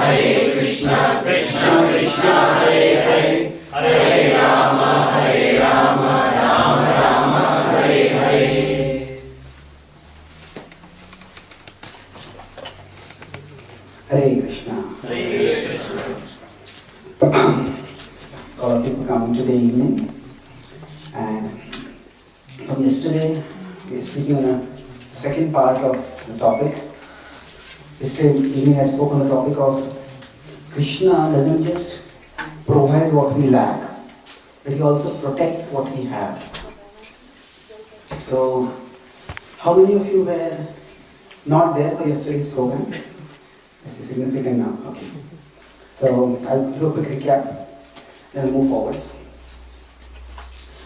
Hare Krishna, Krishna Krishna, Hare Hare, Hare Rama, Rama Rama, Hare Hare. Hare Krishna. Hare Krishna. All of you for coming today evening. And from yesterday, we are speaking on a second part of the topic. Yesterday evening I spoke on the topic of Krishna doesn't just provide what we lack, but he also protects what we have. So, how many of you were not there for yesterday's program? That's significant now. Okay. So, I'll do a quick recap, then I'll move forwards.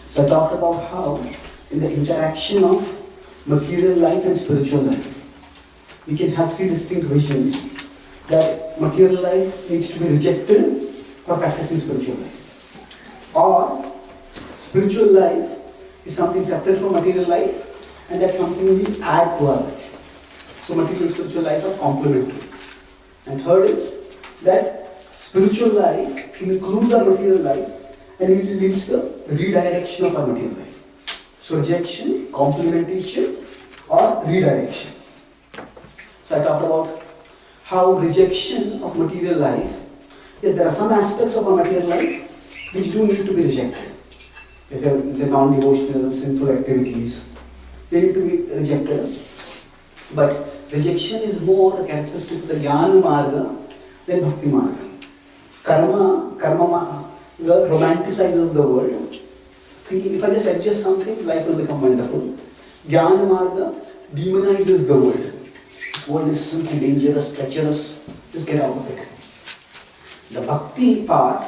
So, I talked about how in the interaction of material life and spiritual life, we can have three distinct visions. That material life needs to be rejected for practicing spiritual life. Or spiritual life is something separate from material life, and that's something we add to our life. So material and spiritual life are complementary. And third is that spiritual life includes our material life, and it leads to redirection of our material life. So rejection, complementation, or redirection. So I talked about how rejection of material life is there are some aspects of our material life which do need to be rejected. If they're non-devotional, sinful activities, they need to be rejected. But rejection is more a characteristic of the Jnana Marga than Bhakti Marga. Karma romanticizes the world, thinking if I just adjust something, life will become wonderful. Jnana Marga demonizes the world. This world is simply dangerous, treacherous, just get out of it. The Bhakti path,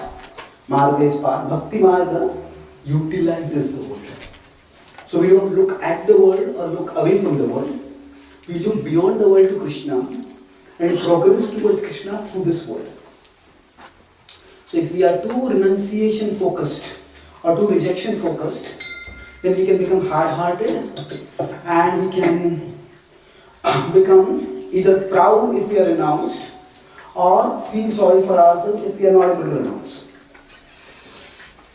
Marga's path, Bhakti Marga utilizes the world. So we don't look at the world or look away from the world. We look beyond the world to Krishna and progress towards Krishna through this world. So if we are too renunciation focused or too rejection focused, then we can become hard-hearted and we can become either proud if we are renounced or feel sorry for ourselves if we are not able to renounce.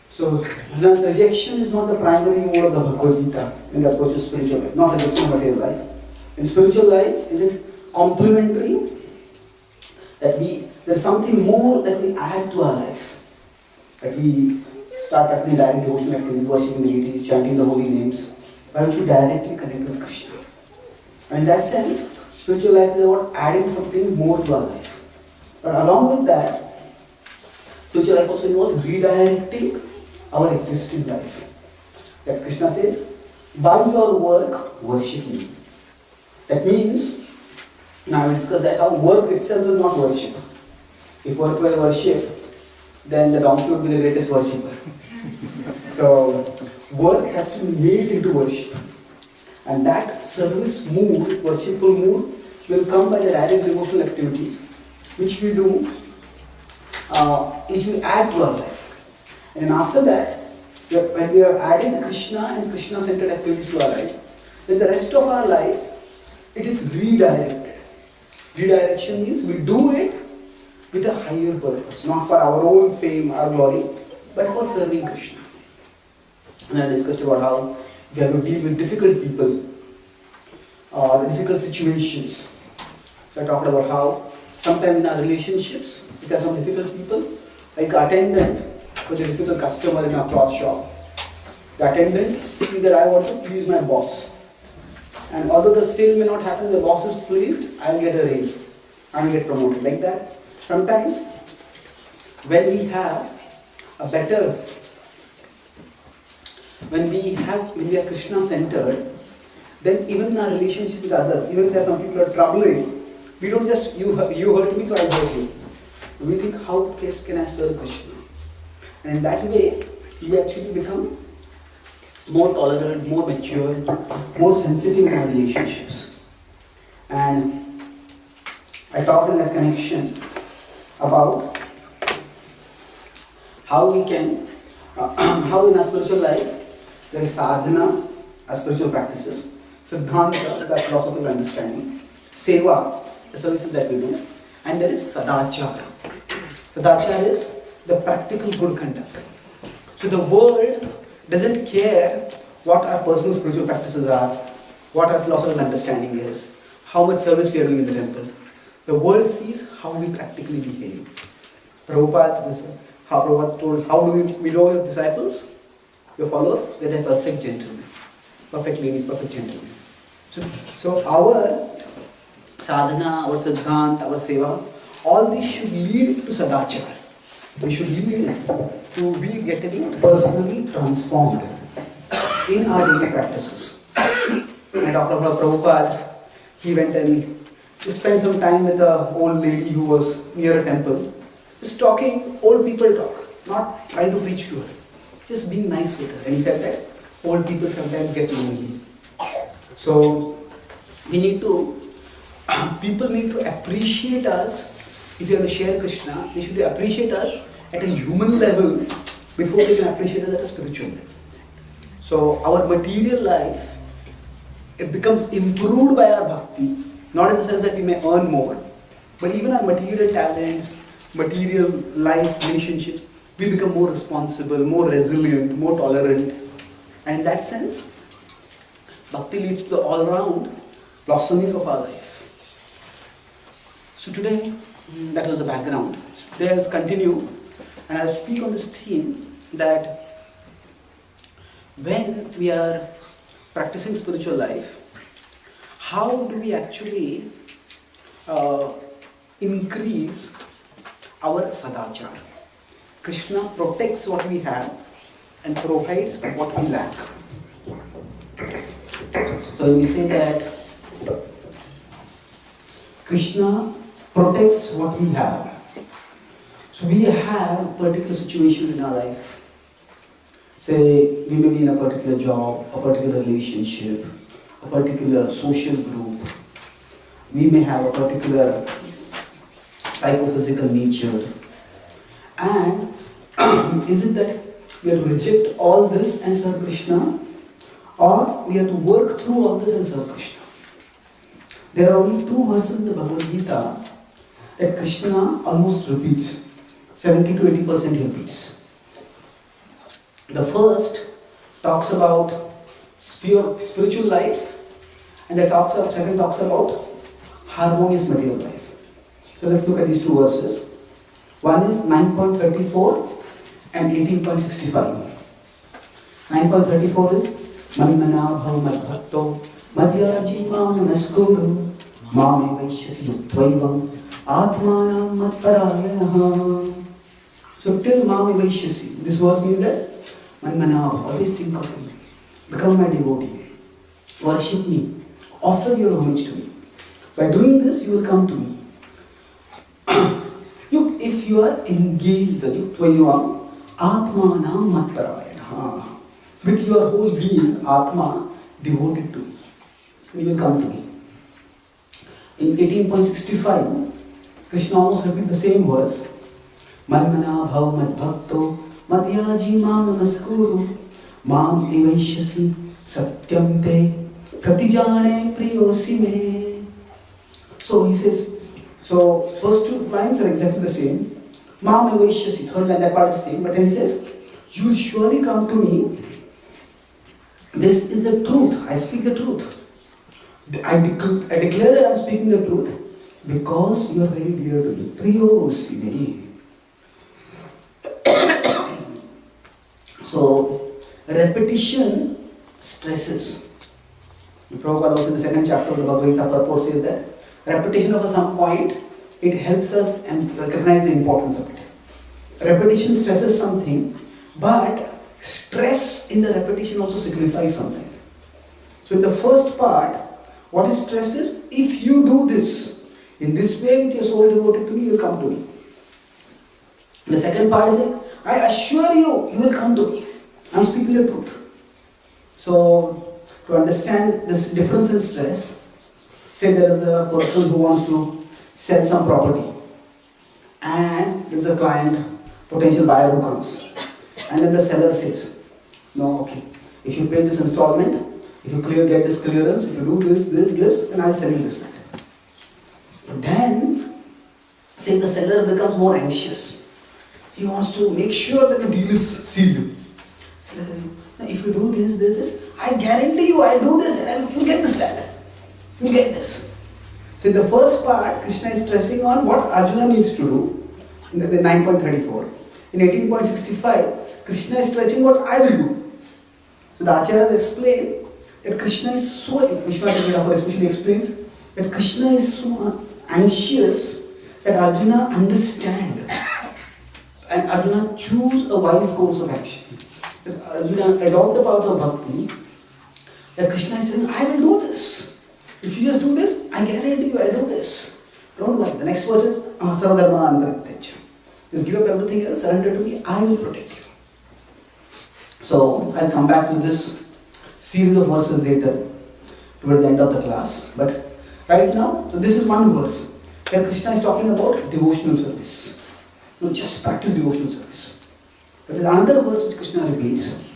So rejection is not the primary mode of the Bhagavad Gita in the approach to spiritual life, not rejection of material life. In spiritual life, is it complementary that there's something more that we add to our life, that we start practicing direct devotional activities, worshiping deities, chanting the holy names. Why don't you directly connect with Krishna? And in that sense, spiritual life is about adding something more to our life. But along with that, spiritual life also involves redirecting our existing life. That Krishna says, by your work, worship me. That means, now we discussed that how work itself is not worship. If work were worship, then the donkey would be the greatest worshipper. So, work has to be made into worship. And that service mood, worshipful mood, will come by the direct devotional activities, which we do, which we add to our life. And after that, when we have added Krishna and Krishna-centered activities to our life, then the rest of our life, it is redirected. Redirection means we do it with a higher purpose, not for our own fame, our glory, but for serving Krishna. And I discussed about how we have to deal with difficult people or difficult situations. So I talked about how sometimes in our relationships, if there are some difficult people, like the attendant with a difficult customer in a cloth shop. The attendant sees that I want to please my boss. And although the sale may not happen, the boss is pleased, I will get a raise. I will get promoted. Like that. Sometimes when we have a better when we are Krishna centered, then even in our relationship with others, even if there are some people who are troubling, we don't just, you hurt me, so I hurt you. We think, how best can I serve Krishna? And in that way, we actually become more tolerant, more mature, more sensitive in our relationships. And I talked in that connection about how we can, how in our spiritual life, there is sadhana, our spiritual practices, siddhanta, the philosophical understanding, seva, the services that we do, and there is sadachara. Sadachara is the practical good conduct. So the world doesn't care what our personal spiritual practices are, what our philosophical understanding is, how much service we are doing in the temple. The world sees how we practically behave. Prabhupada told, how do we know your disciples, your followers? That they're perfect gentlemen, perfect ladies, perfect gentlemen. So our sadhana, our siddhant, our seva, all these should lead to sadachara. We should lead to be getting personally transformed in our daily practices. I talked about Prabhupada. He went and spent some time with an old lady who was near a temple. Just talking, old people talk, not trying to preach to her. Just being nice with her. And he said that old people sometimes get lonely. So people need to appreciate us. If you have to share Krishna, they should appreciate us at a human level before they can appreciate us at a spiritual level. So our material life, it becomes improved by our bhakti, not in the sense that we may earn more, but even our material talents, material life relationships, we become more responsible, more resilient, more tolerant. And in that sense, bhakti leads to the all-round blossoming of our life. So today, that was the background. So today I'll continue and I'll speak on this theme that when we are practicing spiritual life, how do we actually increase our sadachara? Krishna protects what we have and provides what we lack. So we say that Krishna protects what we have. So we have particular situations in our life. Say we may be in a particular job, a particular relationship, a particular social group. We may have a particular psychophysical nature. And is it that we have to reject all this and serve Krishna, or we have to work through all this and serve Krishna? There are only two verses in the Bhagavad Gita that Krishna almost repeats. 70 to 80% he repeats. The first talks about spiritual life, and the second talks about harmonious material life. So let's look at these two verses. One is 9.34 and 18.65. 9.34 is Manmana bhav madbhakto madhyaji mam naskuru mame vaishyasi yutvaivam atmanam matparayanaha. So till mame vaishyasi, this verse means that Manmana, always think of me, become my devotee, worship me, offer your homage to me. By doing this, you will come to me. If you are engaged, when you are Atmanam Matparayana, with your whole being, Atma, devoted to me, you will come to me. In 18.65, Krishna almost repeats the same verse. Manmana bhav madbhakto madhyaji mam namaskuru mam evaishyasi satyam te pratijane priyosi me. So he says, so first two lines are exactly the same. Mam evaishyasi, third line, that part is the same. But then he says, you will surely come to me. This is the truth. I speak the truth. I declare that I am speaking the truth because you are very dear to me. Priyosi me. So, repetition stresses. Prabhupada also in the second chapter of the Bhagavad Gita purport says that repetition of some point, it helps us and recognize the importance of it. Repetition stresses something, but stress in the repetition also signifies something. So in the first part, what is stressed is, if you do this, in this way with your soul devoted to me, you will come to me. The second part is saying, I assure you, you will come to me. I am speaking the truth. So, to understand this difference in stress, say there is a person who wants to sell some property, and there is a client, potential buyer who comes, and then the seller says, no, okay, if you pay this installment, if you get this clearance, if you do this, then I'll sell you this land. But then, say the seller becomes more anxious. He wants to make sure that the deal is sealed. Seller says, no, if you do this, I guarantee you I'll do this and you'll get this land. You'll get this. So in the first part, Krishna is stressing on what Arjuna needs to do in the 9.34. In 18.65, Krishna is stretching what I will do. So the Acharyas explain that Krishna is so, Vishwanath especially explains that Krishna is so anxious that Arjuna understand and Arjuna choose a wise course of action. That Arjuna adopt the path of bhakti, that Krishna is saying, I will do this. If you just do this, I guarantee you I'll do this. Don't worry. The next verse is Sarvadharma Anparityaja. Just give up everything else, surrender to me, I will protect you. So I'll come back to this series of verses later, towards the end of the class. But right now, so this is one verse where Krishna is talking about devotional service. No, just practice devotional service. But there's another verse which Krishna repeats.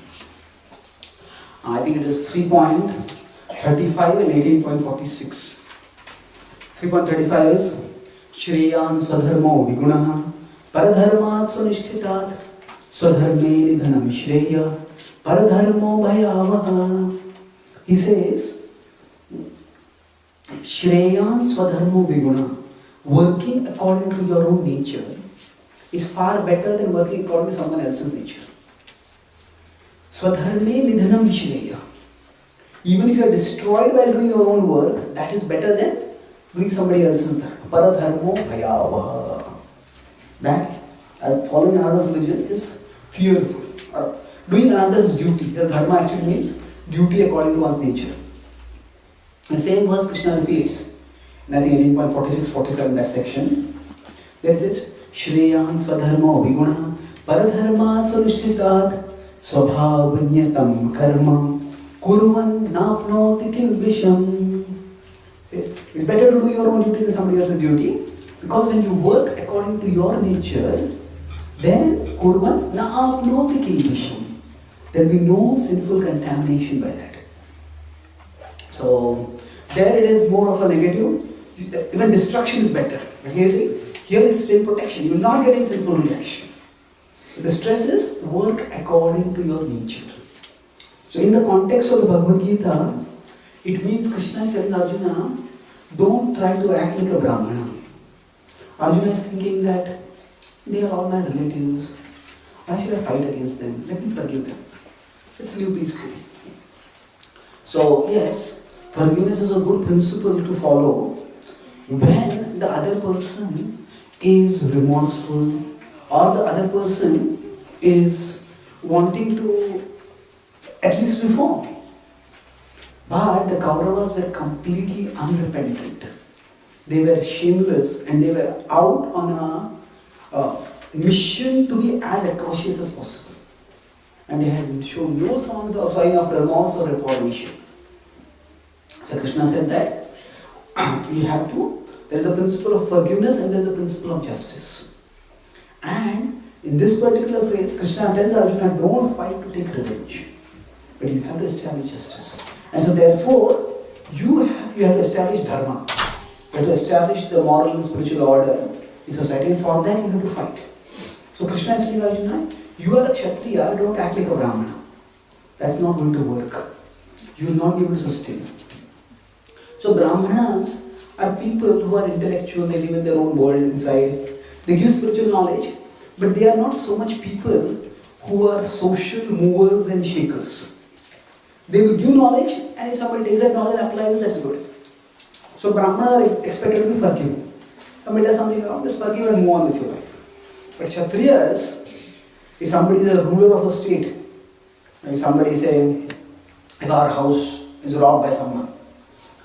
I think it is 3.35 and 18.46. 3.35 is Shreyan Swadharmo Vigunaha Paradharmat Sunishthitat Swadharme Nidhanam Shreya Paradharmo Bhayavaha. He says, Shreyan Swadharmo Viguna, working according to your own nature is far better than working according to someone else's nature. Swadharme Nidhanam Shreya. Even if you are destroyed while doing your own work, that is better than doing somebody else's dharma. Paradharmo Bhayavaha. That, following another's religion is fearful. Or doing another's duty. The dharma actually means duty according to one's nature. The same verse Krishna repeats in I think 18.46-47, that section. There it says, Shreyan Swadharmo Viguna Paradharmat Sunishthitat Swabhavanyatam Karma Kurvan Napnoti Kilvisham. It's better to do your own duty than somebody else's duty, because when you work according to your nature, then Kurvan Napnoti Kilvisham. There will be no sinful contamination by that. So, there it is more of a negative. Even destruction is better. But here is still protection. You will not get in sinful reaction. The stress is work according to your nature. So, in the context of the Bhagavad Gita, it means Krishna is telling Arjuna, don't try to act like a Brahmana. Arjuna is thinking that they are all my relatives. Why should I fight against them? Let me forgive them. Let's live peacefully. So, yes, forgiveness is a good principle to follow when the other person is remorseful or the other person is wanting to at least reform. But the Kauravas were completely unrepentant. They were shameless and they were out on a mission to be as atrocious as possible. And they had shown no sign of remorse or reformation. So Krishna said that we have to, there is a principle of forgiveness and there is a principle of justice. And in this particular place, Krishna tells Arjuna, don't fight to take revenge, but you have to establish justice. And so therefore, you have to establish dharma. You have to establish the moral and spiritual order in society, and for that you have to fight. So Krishna is telling Arjuna, you are a Kshatriya, don't act like a Brahmana. That's not going to work. You will not be able to sustain. So Brahmanas are people who are intellectual, they live in their own world inside. They give spiritual knowledge, but they are not so much people who are social movers and shakers. They will give knowledge, and if somebody takes that knowledge and applies it, that's good. So Brahmanas are expected to be forgiving. Somebody does something wrong, just forgive and move on with your life. But Kshatriyas, if somebody is a ruler of a state, If somebody say, if our house is robbed by someone,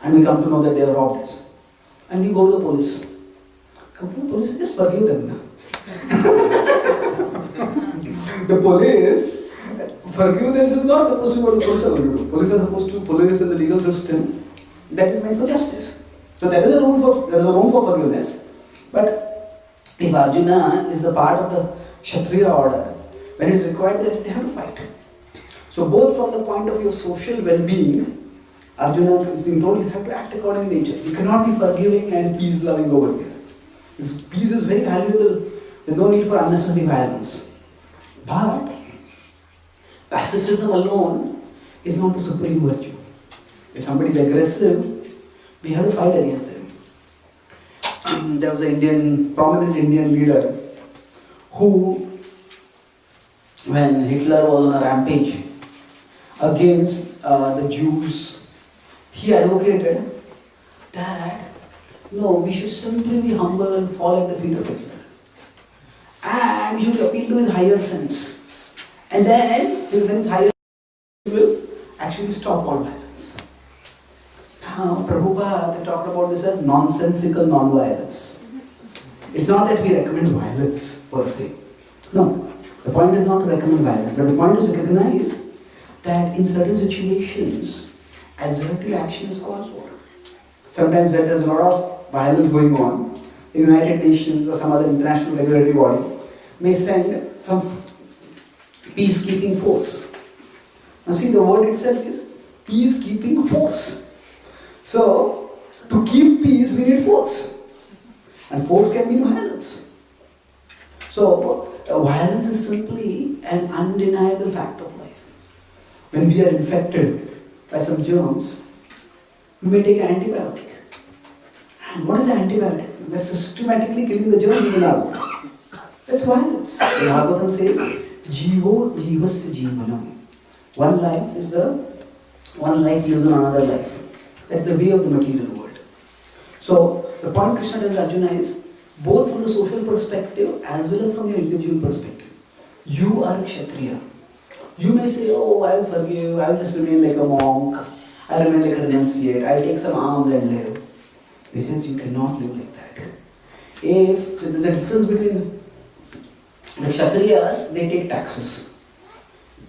and we come to know that they have robbed us, and we go to the police. Come to the police, just forgive them. Na? The police, forgiveness is not supposed to be what the police are going to do. Police are supposed to, police and the legal system, that is meant for justice. So there is a room for forgiveness. But if Arjuna is the part of the Kshatriya order, when it is required, they have to fight. So both from the point of view of social well-being, Arjuna is being told you have to act according to nature. You cannot be forgiving and peace-loving over here. Peace is very valuable. There is no need for unnecessary violence. But pacifism alone is not the supreme virtue. If somebody is aggressive, we have to fight against them. There was an prominent Indian leader who, when Hitler was on a rampage against the Jews, he advocated that no, we should simply be humble and fall at the feet of Hitler. And we should appeal to his higher sense. And then, when his higher sense will actually stop all violence. Now, Prabhupada talked about this as nonsensical non-violence. It's not that we recommend violence per se. No, the point is not to recommend violence, but the point is to recognize that in certain situations, assertive action is called for. Sometimes when there's a lot of violence going on, the United Nations or some other international regulatory body may send some peacekeeping force. Now see, the word itself is peacekeeping force. So, to keep peace, we need force. And force can mean violence. So, violence is simply an undeniable fact of life. When we are infected by some germs, we may take an antibiotic. And what is the antibiotic? We are systematically killing the germ in our body. That's violence. The Bhagavatam says, Jivo jivasya jivanam. One life is one life lives on another life. That's the way of the material world. So, the point Krishna tells Arjuna is, both from the social perspective as well as from your individual perspective. You are a Kshatriya. You may say, oh, I will forgive, I will just remain like a monk, I will remain like a renunciate, I will take some alms and live. He says you cannot live like that. So there's a difference between the Kshatriyas, they take taxes.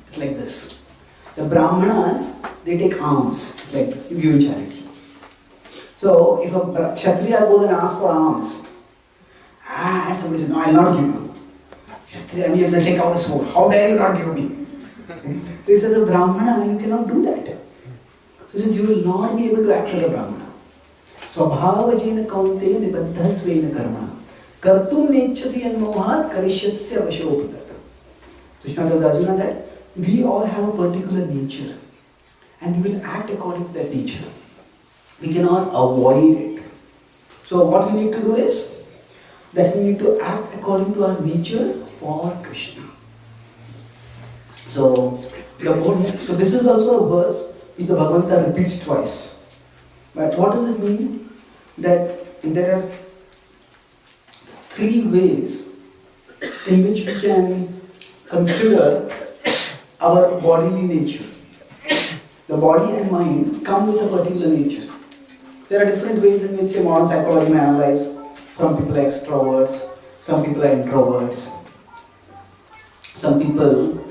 It's like this. The Brahmanas, they take alms. It's like this. You give in charity. So if a Kshatriya goes and asks for alms, and somebody says, no, I will not give you. Kshatriya, you will take out his soul. How dare you not give me? So he says, a Brahmana, you cannot do that. So he says, you will not be able to act like a Brahmana. Swabhavajena kaunteya nibaddha svena karmana. Kartum nechasi anmohat karishyasya vashopadat. Krishna tells Arjuna that we all have a particular nature and we will act according to that nature. We cannot avoid it. So what we need to do is that we need to act according to our nature for Krishna. So this is also a verse which the Bhagavad Gita repeats twice. But what does it mean? That there are three ways in which we can consider our bodily nature. The body and mind come with a particular nature. There are different ways in which modern psychology may analyze. Some people are extroverts, some people are introverts, some people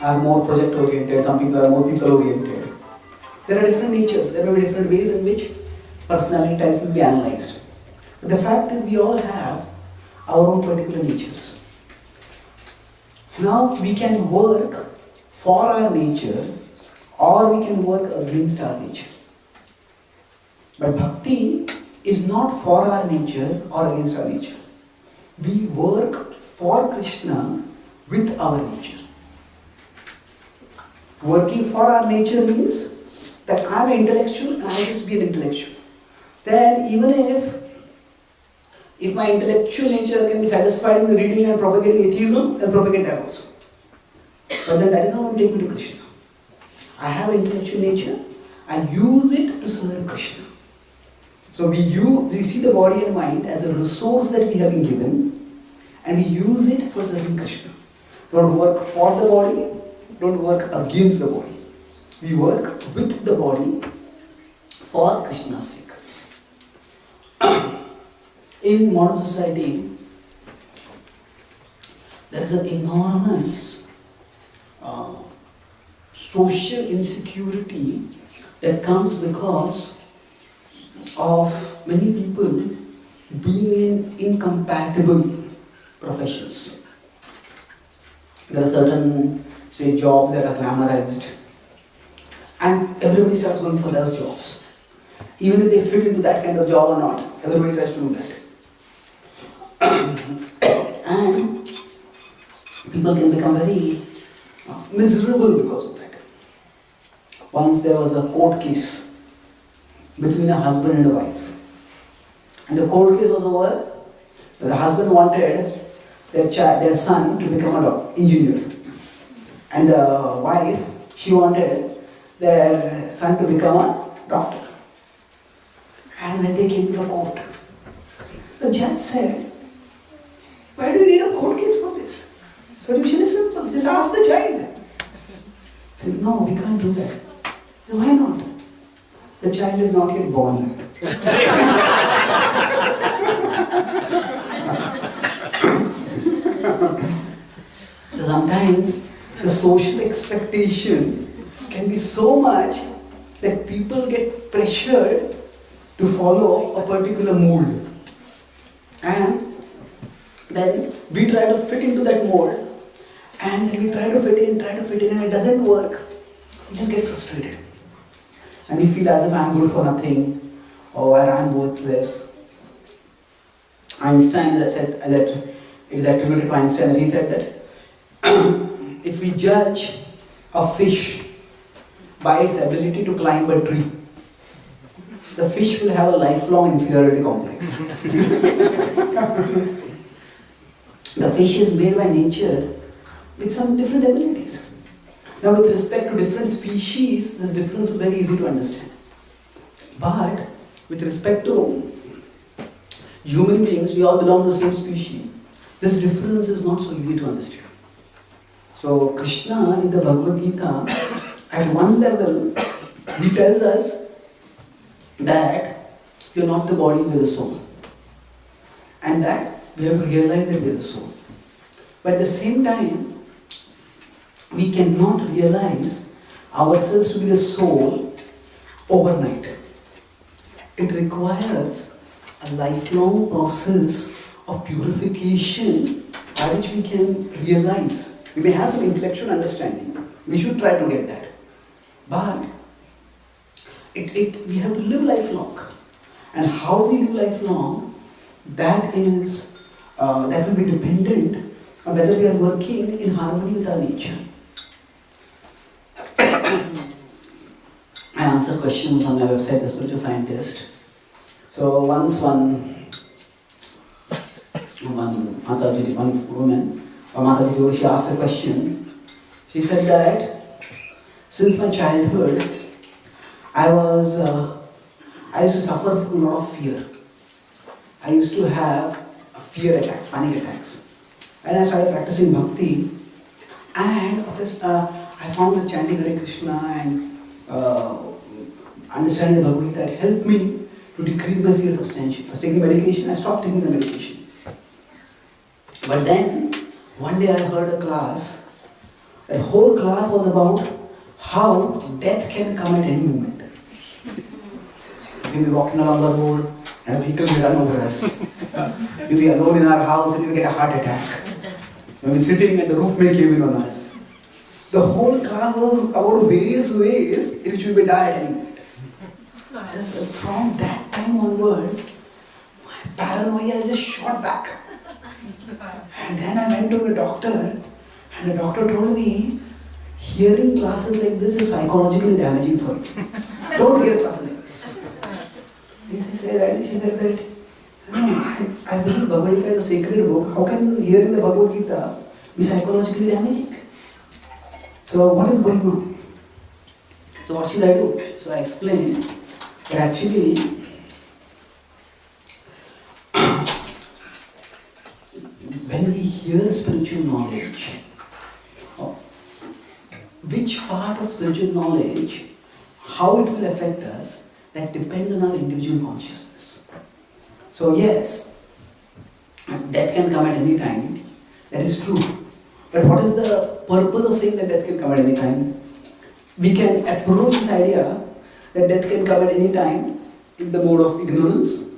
are more project oriented, some people are more people oriented. There are different natures, there may be different ways in which personality types will be analyzed. But the fact is we all have our own particular natures. Now we can work for our nature or we can work against our nature. But bhakti is not for our nature or against our nature. We work for Krishna with our nature. Working for our nature means that I am an intellectual and I just be an intellectual. Then even if my intellectual nature can be satisfied in reading and propagating atheism, I'll propagate that also. But then that is not going to take me to Krishna. I have an intellectual nature, I use it to serve Krishna. So we see the body and mind as a resource that we have been given and we use it for serving Krishna. We want to work for the body don't work against the body. We work with the body for Krishna's sake. In modern society, there is an enormous social insecurity that comes because of many people being in incompatible professions. There are certain, say, jobs that are glamorized, and everybody starts going for those jobs. Even if they fit into that kind of job or not, everybody tries to do that. And people can become very miserable because of that. Once there was a court case between a husband and a wife. And the court case was over. The husband wanted their son to become an engineer. And the wife, she wanted their son to become a doctor. And when they came to the court, the judge said, "Why do you need a court case for this? Solution is simple. Just ask the child." He says, "No, we can't do that." So why not? The child is not yet born. Sometimes the social expectation can be so much that people get pressured to follow a particular mold. And then we try to fit into that mold, and then we try to fit in, and it doesn't work. We just get frustrated. And we feel as if I'm good for nothing, or I'm worthless. Einstein said that it is attributed to Einstein, and he said that if we judge a fish by its ability to climb a tree, the fish will have a lifelong inferiority complex. The fish is made by nature with some different abilities. Now, with respect to different species, this difference is very easy to understand. But with respect to human beings, we all belong to the same species. This difference is not so easy to understand. So, Krishna in the Bhagavad Gita, at one level, he tells us that we are not the body, we are the soul. And that we have to realize that we are the soul. But at the same time, we cannot realize ourselves to be the soul overnight. It requires a lifelong process of purification by which we can realize. We may have some intellectual understanding. We should try to get that. But we have to live lifelong. And how we live lifelong, that will be dependent on whether we are working in harmony with our nature. I answer questions on my website, The Spiritual Scientist. So once one woman, Mataji, she asked a question. She said that since my childhood, I used to suffer from a lot of fear. I used to have fear attacks, panic attacks. And I started practicing bhakti, and of course, I found that chanting Hare Krishna and understanding the Bhagavad Gita helped me to decrease my fear substantially. I was taking medication, I stopped taking the medication. But then, one day I heard a class, that whole class was about how death can come at any moment. We may be walking along the road and a vehicle may run over us. We may be alone in our house and we may get a heart attack. We may be sitting and the roof may cave in on us. The whole class was about various ways in which we may die at any moment. Just from that time onwards, my paranoia just shot back. And then I went to the doctor, and the doctor told me, hearing classes like this is psychologically damaging for you. Don't hear classes like this. She said that, no, I believe Bhagavad Gita is a sacred book. How can hearing the Bhagavad Gita be psychologically damaging? So what is going on? So what should I do? So I explained that actually when we hear spiritual knowledge, which part of spiritual knowledge, how it will affect us, that depends on our individual consciousness. So yes, death can come at any time, that is true. But what is the purpose of saying that death can come at any time? We can approach this idea that death can come at any time in the mode of ignorance,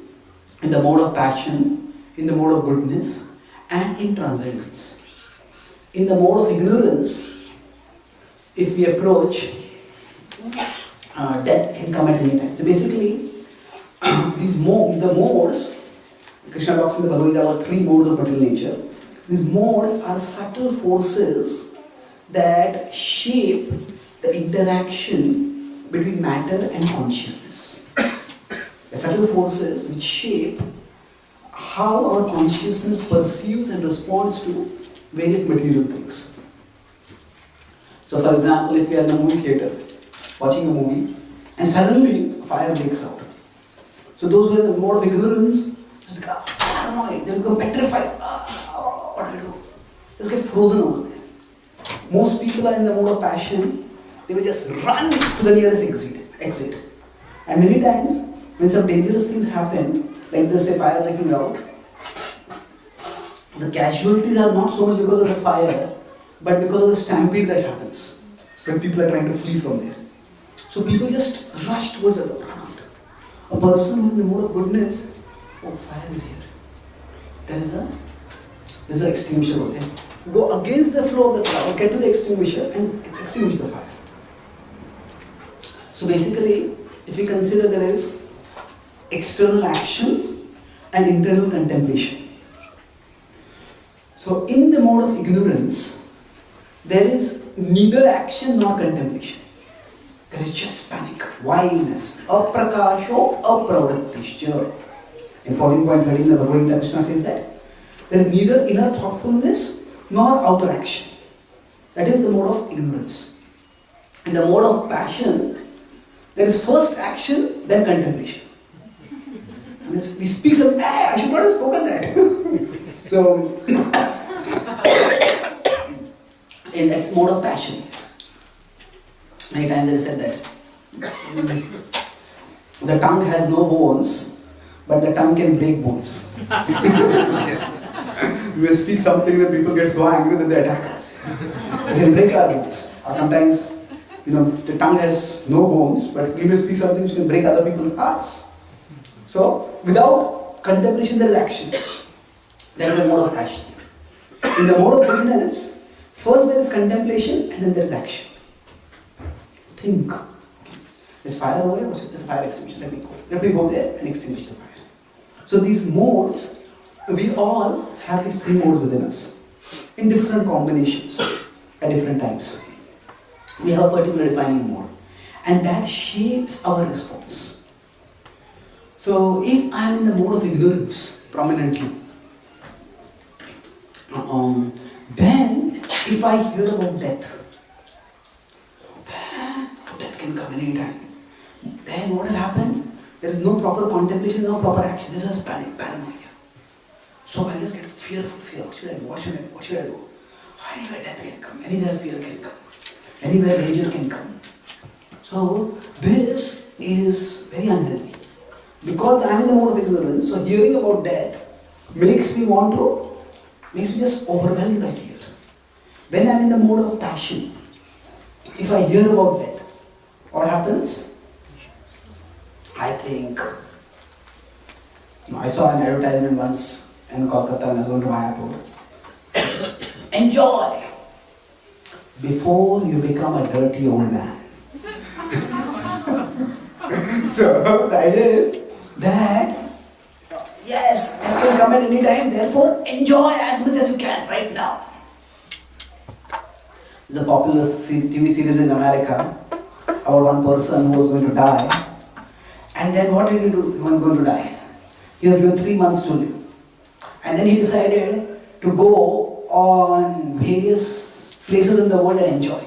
in the mode of passion, in the mode of goodness, and in transcendence. In the mode of ignorance, if we approach, death can come at any time. So basically, the modes, Krishna talks in the Bhagavad Gita about 3 modes of material nature. These modes are subtle forces that shape the interaction between matter and consciousness. The subtle forces which shape how our consciousness perceives and responds to various material things. So for example, if we are in a movie theater, watching a movie, and suddenly a fire breaks out. So those who are in the mode of ignorance, just become paranoid, they become petrified. What do I do? Just get frozen over there. Most people are in the mode of passion, they will just run to the nearest exit. And many times, when some dangerous things happen, like this, say fire breaking out, the casualties are not so much because of the fire, but because of the stampede that happens when people are trying to flee from there. So people just rush towards the door, run out. A person who is in the mode of goodness, oh, fire is here. There's an extinguisher over there. Go against the flow of the crowd, get to the extinguisher and extinguish the fire. So basically, if we consider there is external action and internal contemplation. So in the mode of ignorance, there is neither action nor contemplation. There is just panic, wildness, aprakasho apravrittischa. In 14.13, the Bhagavad Gita, Krishna says that there is neither inner thoughtfulness nor outer action. That is the mode of ignorance. In the mode of passion, there is first action, then contemplation. And we speak something, hey, I should not have spoken that. So, in that mode of passion, many times they said that the tongue has no bones, but the tongue can break bones. We speak something that people get so angry that they attack us. They can break our bones. Or sometimes, the tongue has no bones, but we may speak something which can break other people's hearts. So, without contemplation, there is action. There is a mode of passion. In the mode of goodness, first there is contemplation and then there is action. Think. There's fire over here, there's a fire extinguisher. Let me go there and extinguish the fire. So these modes, we all have these 3 modes within us in different combinations at different times. We have a particular defining mode, and that shapes our response. So if I am in the mode of ignorance prominently, then if I hear about death can come any time. Then what will happen? There is no proper contemplation, no proper action. This is panic, paranoia. So I just get fearful fear. What should I do? Anywhere death can come, anywhere fear can come, anywhere danger can come. So this is very unhealthy. Because I am in the mode of ignorance, so hearing about death makes me just overwhelmed by fear. When I am in the mode of passion, if I hear about death, what happens? I think, I saw an advertisement once in Kolkata when I was going to Mayapur. Enjoy before you become a dirty old man. So the idea is that, yes, it can come at any time, therefore enjoy as much as you can right now. There's a popular TV series in America about one person who was going to die. And then what did he do? He was going to die. He was given 3 months to live. And then he decided to go on various places in the world and enjoy.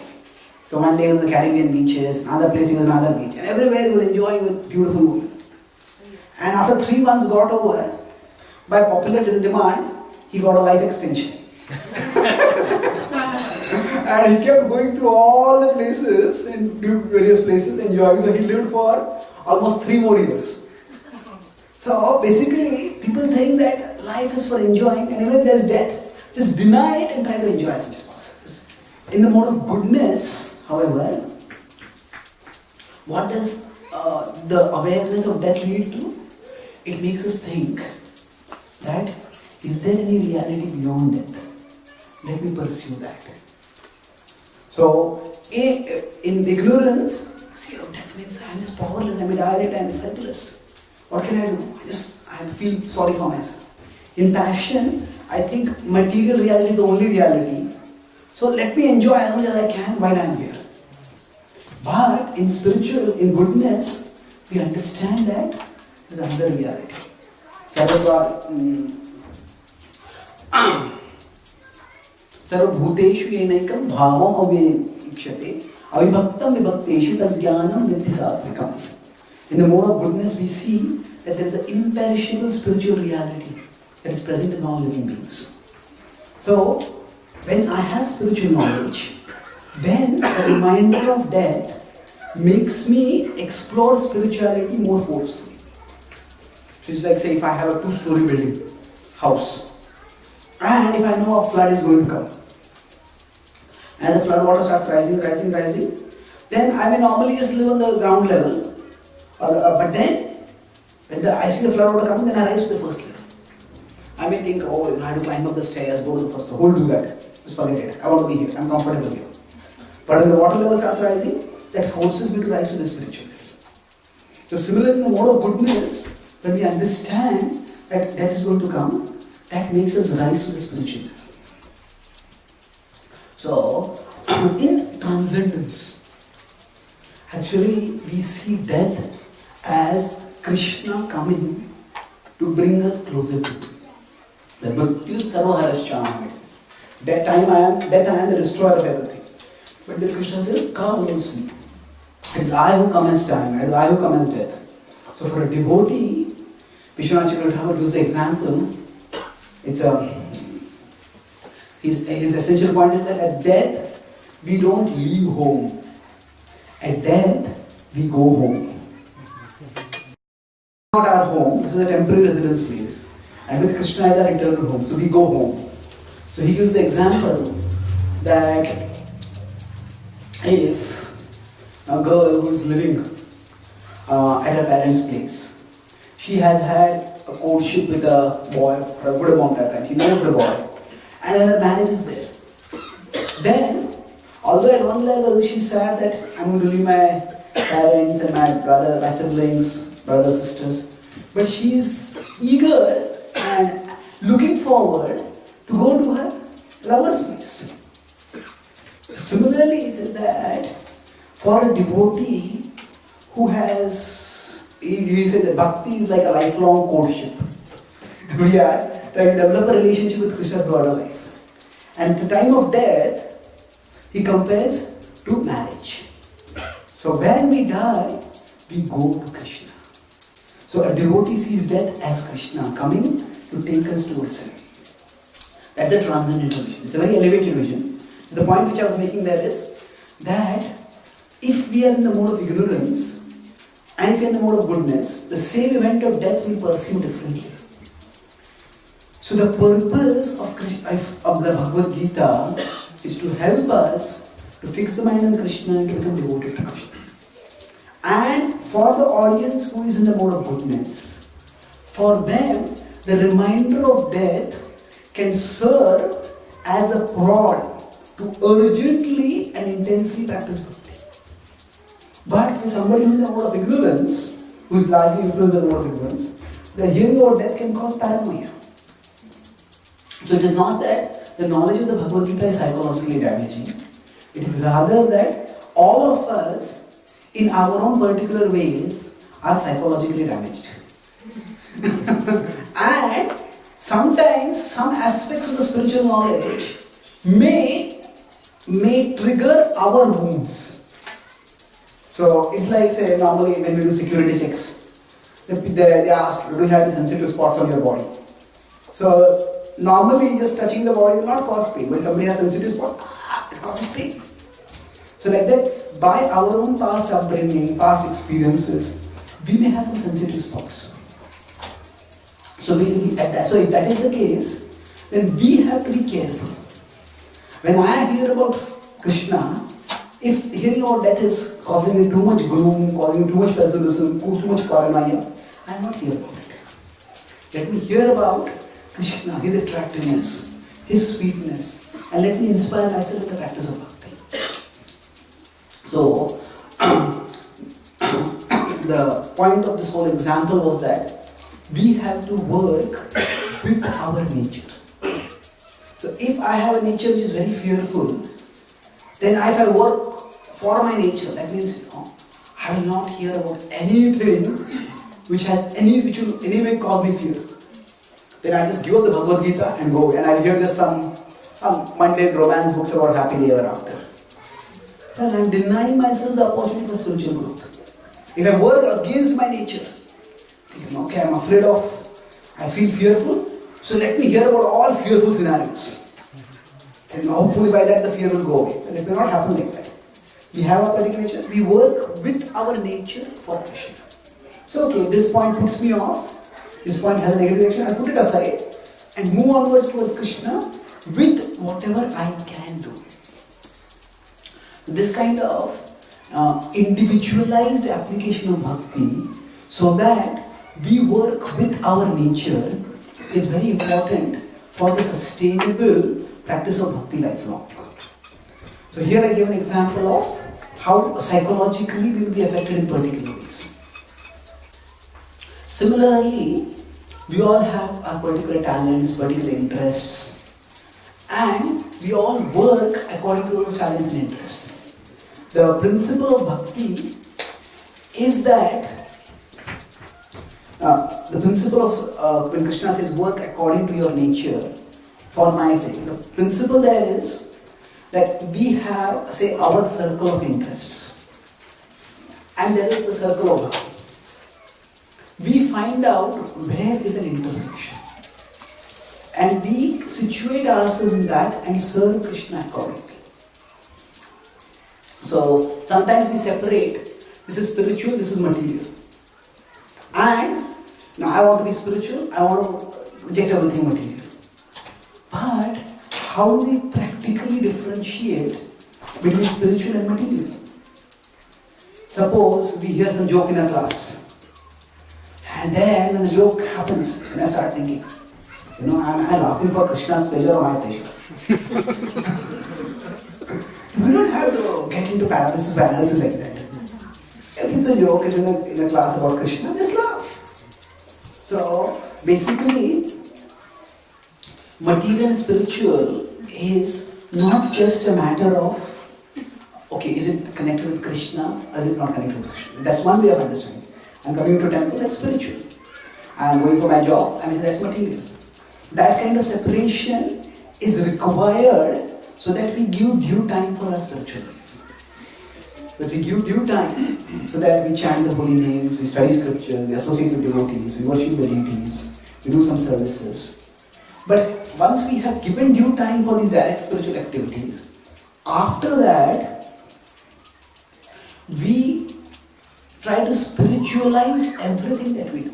So one day he was in the Caribbean beaches, another place he was in another beach. And everywhere he was enjoying with beautiful women. And after 3 months got over, by popular demand, he got a life extension. And he kept going through all the places and various places enjoying. So he lived for almost 3 more years. So basically, people think that life is for enjoying, and even if there's death, just deny it and try to enjoy as much as possible. In the mode of goodness, however, what does the awareness of death lead to? It makes us think that, is there any reality beyond death? Let me pursue that. So, in ignorance, see, death means I'm just powerless, I'm direct, I'm helpless. What can I do? I feel sorry for myself. In passion, I think material reality is the only reality. So let me enjoy as much as I can while I am here. But in spiritual, in goodness, we understand that there is another reality. Sarvabhuteshu yenaikam bhavam avyikshate avibhaktam vibhakteshu tadjnanam nityasatvikam. In the mode of goodness, we see that there is an imperishable spiritual reality that is present in all living beings. So, when I have spiritual knowledge, then the reminder of death makes me explore spirituality more forcefully. So it's like, say, if I have a 2-story building, house, and if I know a flood is going to come, and the flood water starts rising, then I may normally just live on the ground level. But then, when I see the flood water coming, then I rise to the first level. I may think, I have to climb up the stairs, go to the first level. Who will do that? Just forget it. I want to be here. I'm comfortable here. But when the water level starts rising, that forces me to rise to the spiritual level. So similarly, in the mode of goodness, when we understand that death is going to come, that makes us rise to the spiritual level. So, in transcendence, actually we see death as Krishna coming to bring us closer to Him. The Mrityu Sarvaharashchana, it says. Death I am the destroyer of everything. But then Krishna says, come and see. It is I who come as time, it is I who come as death. So for a devotee, Vishwanath Chakravarti Thakur gives the example. His essential point is that at death, we don't leave home. At death, we go home. Not our home, this is a temporary residence place. And with Krishna is our eternal home, so we go home. So he gives the example that if a girl who is living at her parents' place, she has had a courtship with a boy for a good amount of time, she knows the boy, and her marriage is there. Then, although at one level she's sad that I'm going to leave my parents and my siblings, brothers, sisters, but she's eager and looking forward to go to her lover's place. Similarly, it says that for a devotee who has, he said that bhakti is like a lifelong courtship. We are trying to develop a relationship with Krishna throughout our life. And at the time of death, he compares to marriage. So when we die, we go to Krishna. So a devotee sees death as Krishna coming to take us towards Him. That's a transcendental vision. It's a very elevated vision. So the point which I was making there is that if we are in the mode of ignorance and if we are in the mode of goodness, the same event of death we perceive differently. So the purpose of the Bhagavad Gita is to help us to fix the mind on Krishna and to become devoted to Krishna. And for the audience who is in the mode of goodness, for them, the reminder of death can serve as a prod to urgently and intensely practice bhakti. But for somebody who is in the mode of ignorance, who is largely influenced by the mode of ignorance, the hearing about death can cause paranoia. So it is not that the knowledge of the Bhagavad Gita is psychologically damaging. It is rather that all of us, in our own particular ways, are psychologically damaged. And sometimes some aspects of the spiritual knowledge may trigger our wounds. So it's like, say, normally when we do security checks, they ask, do you have any sensitive spots on your body? So normally just touching the body will not cause pain. When somebody has sensitive spot, causes pain. So like that, by our own past upbringing, past experiences, we may have some sensitive spots. So if that is the case, then we have to be careful. When I hear about Krishna, if hearing about death is causing me too much gloom, causing too much pessimism, too much paranoia, I am not here about it. Let me hear about Krishna, his attractiveness, his sweetness, and let me inspire myself in the practice of bhakti. So, the point of this whole example was that we have to work with our nature. So if I have a nature which is very fearful, then if I work for my nature, that means I will not hear about anything which will in any way cause me fear. Then I just give up the Bhagavad Gita and go away, and I'll hear just some mundane romance books about happily ever after. Then I'm denying myself the opportunity for spiritual growth. If I work against my nature, thinking, okay, I'm afraid of, I feel fearful, so let me hear about all fearful scenarios. And hopefully by that the fear will go away. And it will not happen like that. We have a particular nature, we work with our nature for Krishna. So okay, this point puts me off, this point has a negative reaction, I put it aside and move onwards towards Krishna with whatever I can do. This kind of individualized application of bhakti, so that we work with our nature, is very important for the sustainable practice of bhakti lifelong. So here I give an example of how psychologically we will be affected in particular ways. Similarly, we all have our particular talents, particular interests, and we all work according to those talents and interests. The principle of bhakti is that the principle of when Krishna says work according to your nature for my sake, the principle there is that we have, say, our circle of interests, and there is the circle of bhakti. We find out where is an intersection, and we situate ourselves in that and serve Krishna accordingly. So sometimes we separate, this is spiritual, this is material. And now I want to be spiritual, I want to reject everything material. But how do we practically differentiate between spiritual and material? Suppose we hear some joke in a class, and then when the joke happens, and I start thinking, am I laughing for Krishna's pleasure or my pleasure? We don't have to get into paralysis like that. If it's a joke, it's in a class about Krishna, just laugh. So basically, material and spiritual is not just a matter of, okay, is it connected with Krishna or is it not connected with Krishna? That's one way of understanding. I'm coming to a temple, that's spiritual. I'm going for my job, that's material. That kind of separation is required so that we give due time for our spiritual life. That we give due time so that we chant the holy names, we study scripture, we associate with devotees, we worship the deities, we do some services. But once we have given due time for these direct spiritual activities, after that, we try to spiritualize everything that we do.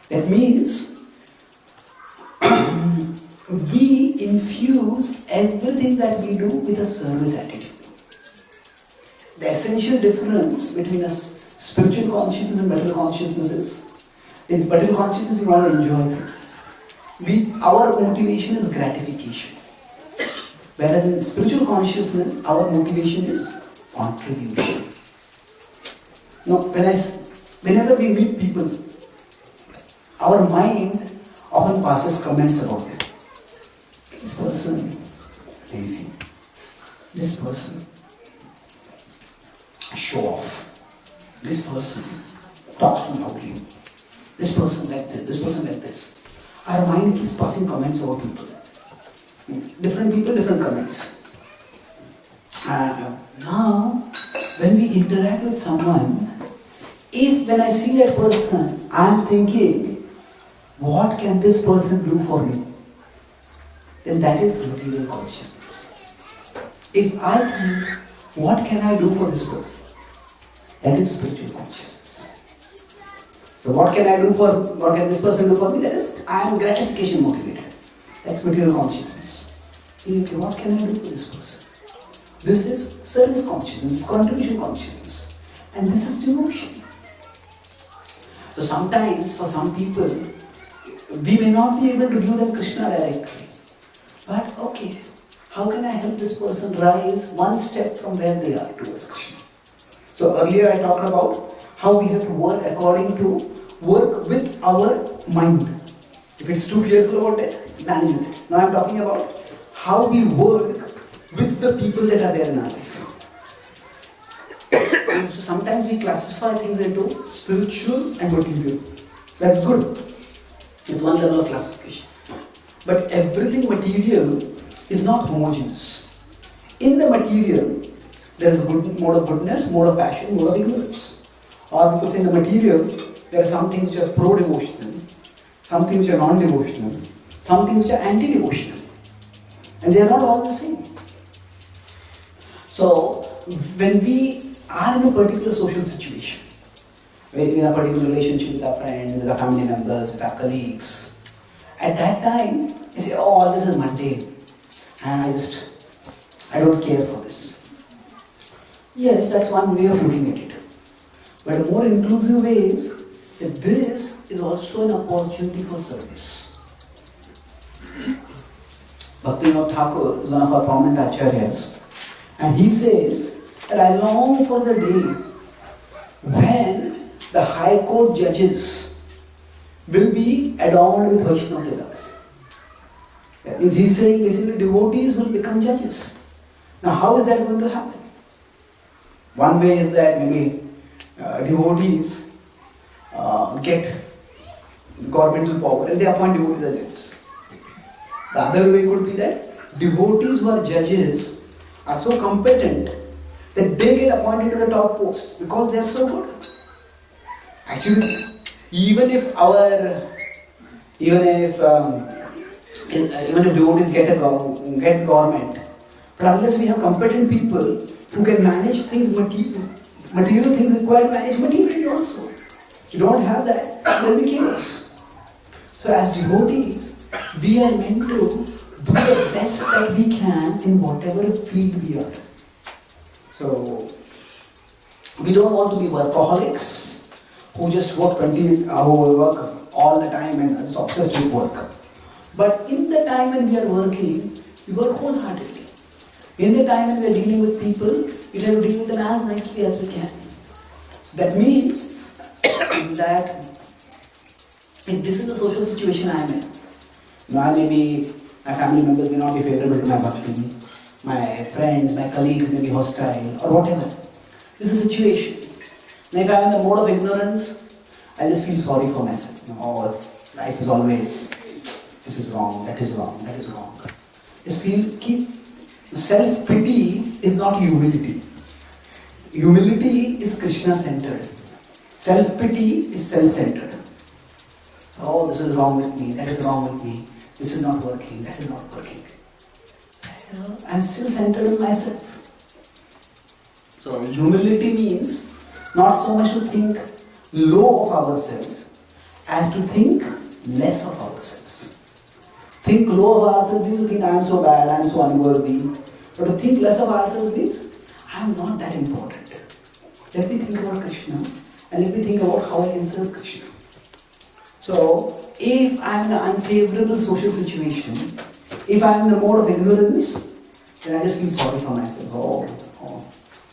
That means we infuse everything that we do with a service attitude. The essential difference between a spiritual consciousness and material consciousness is, in material consciousness we want to enjoy things. Our motivation is gratification. Whereas in spiritual consciousness, our motivation is contribution. Now, whenever we meet people, our mind often passes comments about them. This person is lazy. This person show off. This person talks too loudly. This person like this. This person like this. Our mind keeps passing comments about people. Different people, different comments. Now, when we interact with someone, when I see that person, I am thinking, what can this person do for me? Then that is material consciousness. If I think, what can I do for this person? That is spiritual consciousness. So what can this person do for me? That is, I am gratification motivated. That's material consciousness. Okay, what can I do for this person? This is service consciousness, this is contribution consciousness. And this is devotion. So sometimes for some people, we may not be able to give them Krishna directly. But okay, how can I help this person rise one step from where they are towards Krishna? So earlier I talked about how we have to work with our mind. If it's too fearful about it, manage with it. Now I'm talking about how we work with the people that are there in our life. So sometimes we classify things into spiritual and material. That's good. It's one level of classification. But everything material is not homogeneous. In the material, there is mode of goodness, mode of passion, mode of ignorance. Or people say in the material, there are some things which are pro-devotional, some things which are non-devotional, some things which are anti-devotional. And they are not all the same. So, when we are in a particular social situation, in a particular relationship with our friends, with our family members, with our colleagues, at that time, you say, oh, all this is mundane. And I don't care for this. Yes, that's one way of looking at it. But a more inclusive way is that this is also an opportunity for service. Bhaktivinoda Thakur is one of our prominent acharyas. And he says that I long for the day when the High Court judges will be adorned with Vaishnava tilaks. That means he's saying basically devotees will become judges. Now how is that going to happen? One way is that maybe devotees get governmental power and they appoint devotees as judges. The other way could be that devotees who are judges are so competent that they get appointed to the top posts because they are so good. Actually, even if devotees get government, but unless we have competent people who can manage things, material things required to manage materially also. If you don't have that, there will be chaos. So as devotees, we are meant to do the best that we can in whatever field we are. So, we don't want to be workaholics who just work all the time and is obsessed with work. But in the time when we are working, we work wholeheartedly. In the time when we are dealing with people, we try to deal with them as nicely as we can. So that means that if this is the social situation I am in, now maybe my family members may not be favorable to my bhakti, my friends, my colleagues may be hostile, or whatever. This is a situation. Now if I am in the mode of ignorance, I just feel sorry for myself. Oh, life is always, this is wrong, that is wrong, that is wrong. Just self-pity is not humility. Humility is Krishna-centered. Self-pity is self-centered. Oh, this is wrong with me, that is wrong with me. This is not working, that is not working. I'm still centered in myself. So humility means not so much to think low of ourselves as to think less of ourselves. Think low of ourselves means to think I am so bad, I am so unworthy. But to think less of ourselves means I am not that important. Let me think about Krishna and let me think about how I can serve Krishna. So, if I am in an unfavorable social situation, if I am in a mode of ignorance, then I just feel sorry for myself. Oh,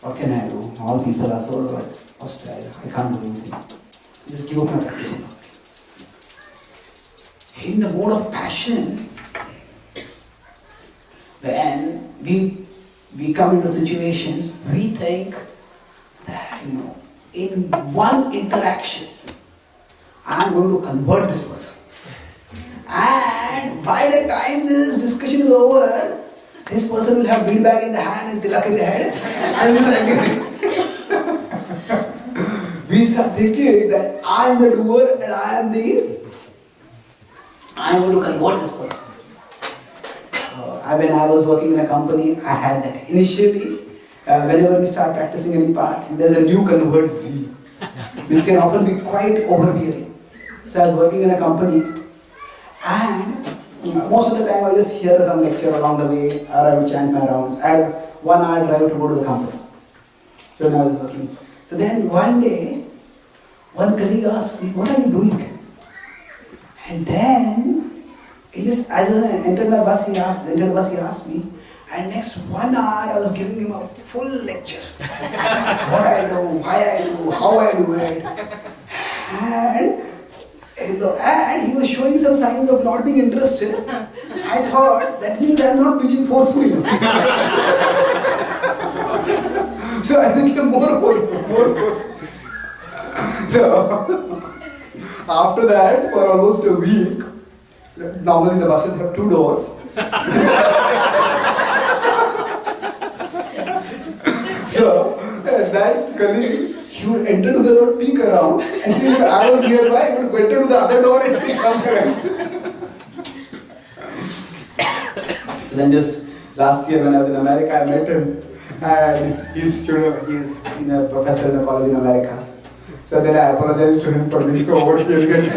what can I do? All people are so hostile. I can't do anything. Just give up my practice. In the mode of passion, when we come into a situation, we think that, in one interaction, I am going to convert this person. And by the time this discussion is over, this person will have beanbag in the hand and tilak in the head, and we will agree. We start thinking that I am the doer and I am going to convert this person. when I was working in a company, I had that. Initially, whenever we start practicing any path, there's a new convert zeal, which can often be quite overbearing. So I was working in a company, and most of the time I just hear some lecture along the way, or I would chant my rounds. I had 1 hour drive to go to the company. So when I was working. So then one day, one colleague asked me, "What are you doing?" And then, as I entered the bus, he asked me, and next 1 hour I was giving him a full lecture. What I do, why I do, how I do it. And he was showing some signs of not being interested. I thought, that means I am not preaching forcefully. So I became more forceful. So, after that, for almost a week, normally the buses have 2 doors. So, that colleague, he would enter to the road, peek around, and see if I was nearby, he would enter to the other door and see somewhere else. So then just last year when I was in America, I met him, and he's a professor in a college in America. So then I apologized to him for being so overbearing.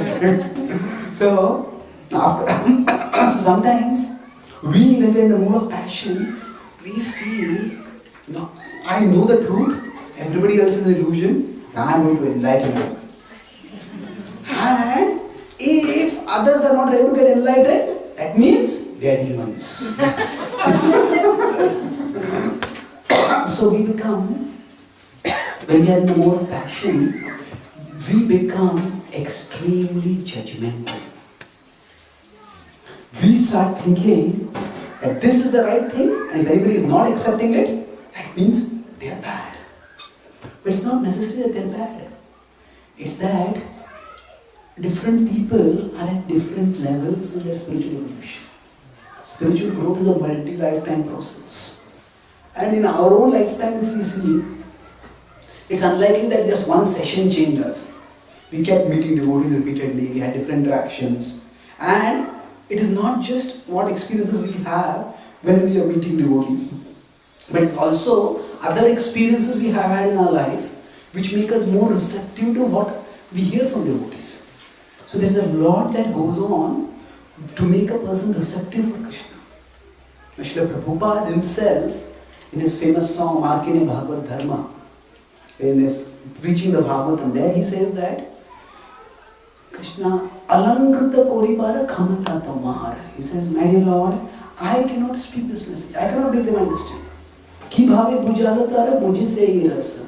So, so sometimes we, when we're in the mood of passion, we feel, no, I know the truth, everybody else is an illusion, and I'm going to enlighten them. And if others are not able to get enlightened, that means they are demons. So we become, when we are in the mood of passion, we become extremely judgmental. We start thinking that this is the right thing, and if anybody is not accepting it, that means they are bad. But it's not necessary that they are bad. It's that different people are at different levels in their spiritual evolution. Spiritual growth is a multi-lifetime process. And in our own lifetime, if we see, it's unlikely that just one session changed us. We kept meeting devotees repeatedly, we had different interactions. And it is not just what experiences we have when we are meeting devotees, but it's also other experiences we have had in our life which make us more receptive to what we hear from devotees. So there is a lot that goes on to make a person receptive for Krishna. Srila Prabhupada himself, in his famous song Markine Bhagavad Dharma, in his preaching the Bhagavatam, there he says that Krishna Alankrita Koribara Khamata Tamar. He says, "My dear Lord, I cannot speak this message. I cannot make them understand. Ki bhave bujala tara mujhe se ye rasa.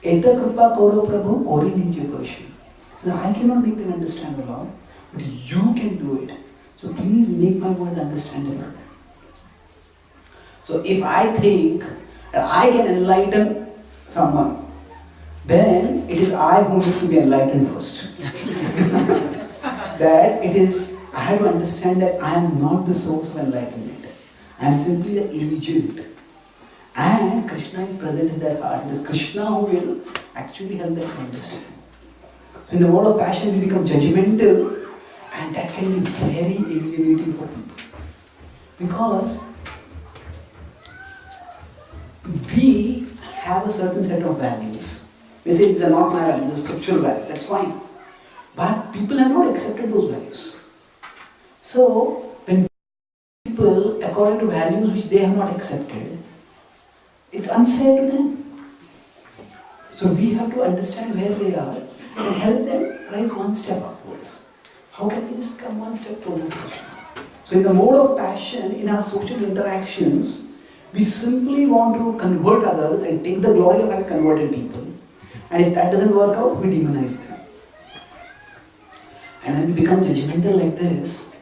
Eta kripa koro Prabhu kori nije pashu." He says, I cannot make them understand the Lord, but you can do it. So please make my word understandable. So if I think that I can enlighten someone, then it is I who needs to be enlightened first. That it is, I have to understand that I am not the source of enlightenment. I am simply the agent. And Krishna is present in their heart. It is Krishna who will actually help them to understand. So in the mode of passion we become judgmental, and that can be very alienating for people. Because we have a certain set of values. We say these are not my values, these are scriptural values, that's fine. But people have not accepted those values. So, when people, according to values which they have not accepted, it's unfair to them. So we have to understand where they are and help them rise one step upwards. How can they just come one step closer to Krishna? So in the mode of passion, in our social interactions, we simply want to convert others and take the glory of having converted people. And if that doesn't work out, we demonize them. And when we become judgmental like this,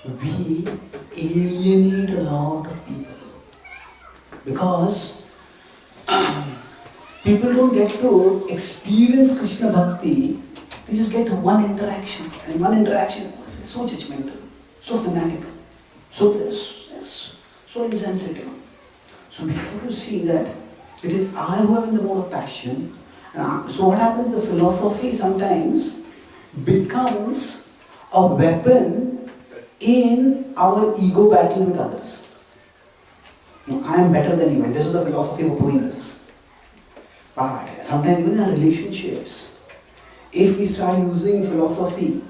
we alienate a lot of people. Because people don't get to experience Krishna Bhakti, they just get one interaction. And one interaction is so judgmental, so fanatical, so insensitive. So we have to see that it is I who am in the mode of passion. So what happens, the philosophy sometimes becomes a weapon in our ego battle with others. I am better than you, and this is the philosophy of opposing this. But sometimes even in our relationships, if we start using philosophy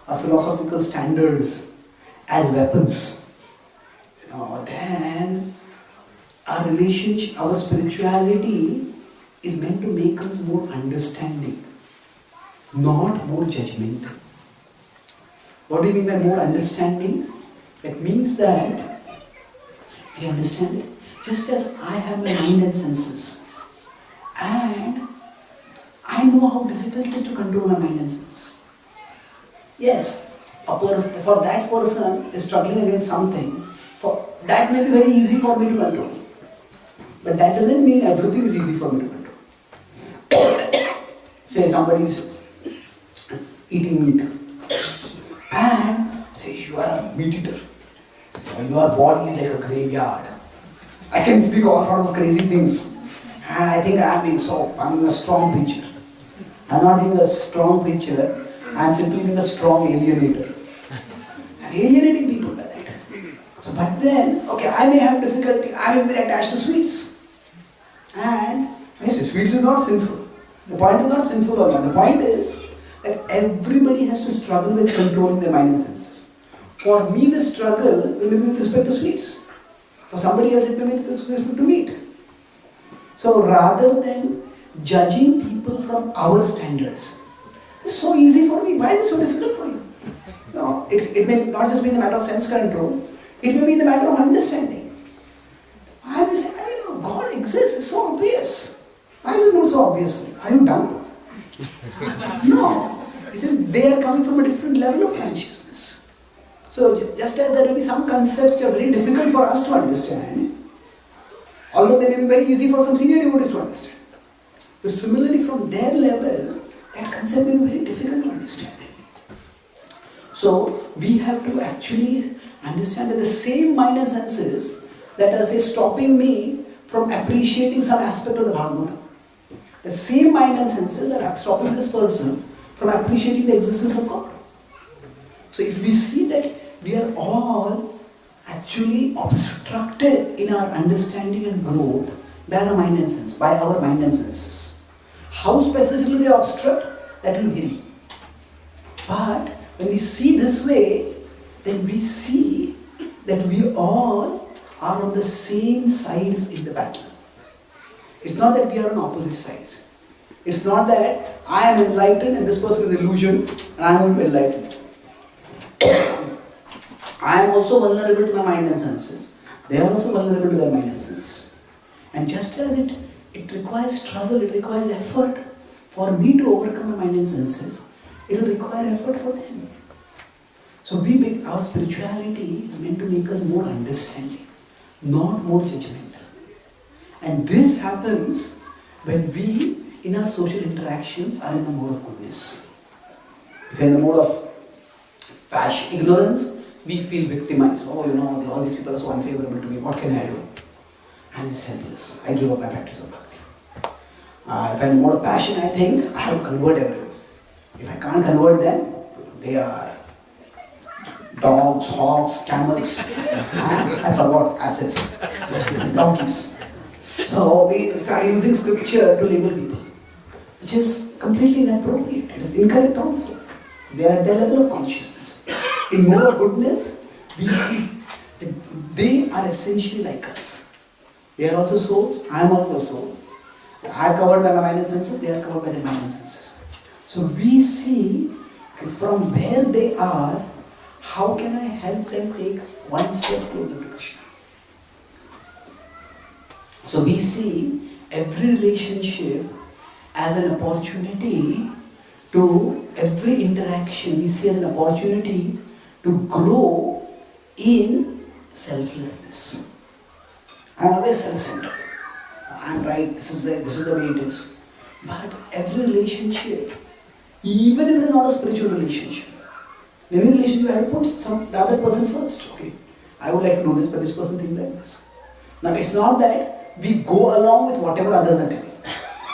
or philosophical standards as weapons, then our relationship, our spirituality is meant to make us more understanding, not more judgmental. What do you mean by more understanding? That means that we understand it. Just as I have my mind and senses, and I know how difficult it is to control my mind and senses. Yes, for that person is struggling against something, that may be very easy for me to control. But that doesn't mean everything is easy for me to control. Say somebody is eating meat, and says you are a meat eater, and your body is like a graveyard. I can speak all sorts of crazy things, and I think I'm being a strong preacher. I'm not being a strong preacher, I'm simply being a strong alienator. And alienating people like that. So, but then, I may have difficulty, I may be attached to sweets. And yes, sweets is not sinful. The point is not sinful or not. The point is that everybody has to struggle with controlling their mind and senses. For me, the struggle will be with respect to sweets. For somebody else, it will be with respect to meat. So rather than judging people from our standards, it's so easy for me. Why is it so difficult for you? No, it may not just be in the matter of sense control, it may be in the matter of understanding. I will say, God exists, it's so obvious. Why is it not so obvious for you? Are you dumb? No. He said they are coming from a different level of consciousness. So just as there will be some concepts which are very difficult for us to understand, although they may be very easy for some senior devotees to understand. So similarly from their level, that concept may be very difficult to understand. So we have to actually understand that the same mind and senses that are stopping me from appreciating some aspect of the Bhagavatam, the same mind and senses are stopping this person from appreciating the existence of God. So if we see that we are all actually obstructed in our understanding and growth by our mind and senses. How specifically they obstruct, that will vary. But when we see this way, then we see that we all are on the same sides in the battle. It's not that we are on opposite sides. It's not that I am enlightened and this person is illusion and I am enlightened. I am also vulnerable to my mind and senses. They are also vulnerable to their mind and senses. And just as it requires struggle, it requires effort for me to overcome my mind and senses, it will require effort for them. So our spirituality is meant to make us more understanding, not more judgmental. And this happens when we, in our social interactions, are in the mode of goodness. If we are in the mode of ignorance, we feel victimized. All these people are so unfavorable to me. What can I do? I'm just helpless. I give up my practice of bhakti. If I'm in the mode of passion, I think I have to convert everyone. If I can't convert them, they are dogs, hogs, camels, and I forgot, asses, donkeys. So we start using scripture to label people, which is completely inappropriate. It is incorrect also. They are at their level of consciousness. In mode of goodness, we see that they are essentially like us. They are also souls, I am also a soul. I am covered by my mind and senses, they are covered by their mind and senses. So we see from where they are, how can I help them take one step closer to Krishna? So we see every relationship as an opportunity to, every interaction we see as an opportunity to grow in selflessness. I'm always self-centered. I'm right, this is the way it is. But every relationship, even if it is not a spiritual relationship, in every relationship I have to put the other person first. Okay, I would like to do this, but this person thinks like this. Now it's not that we go along with whatever others are telling.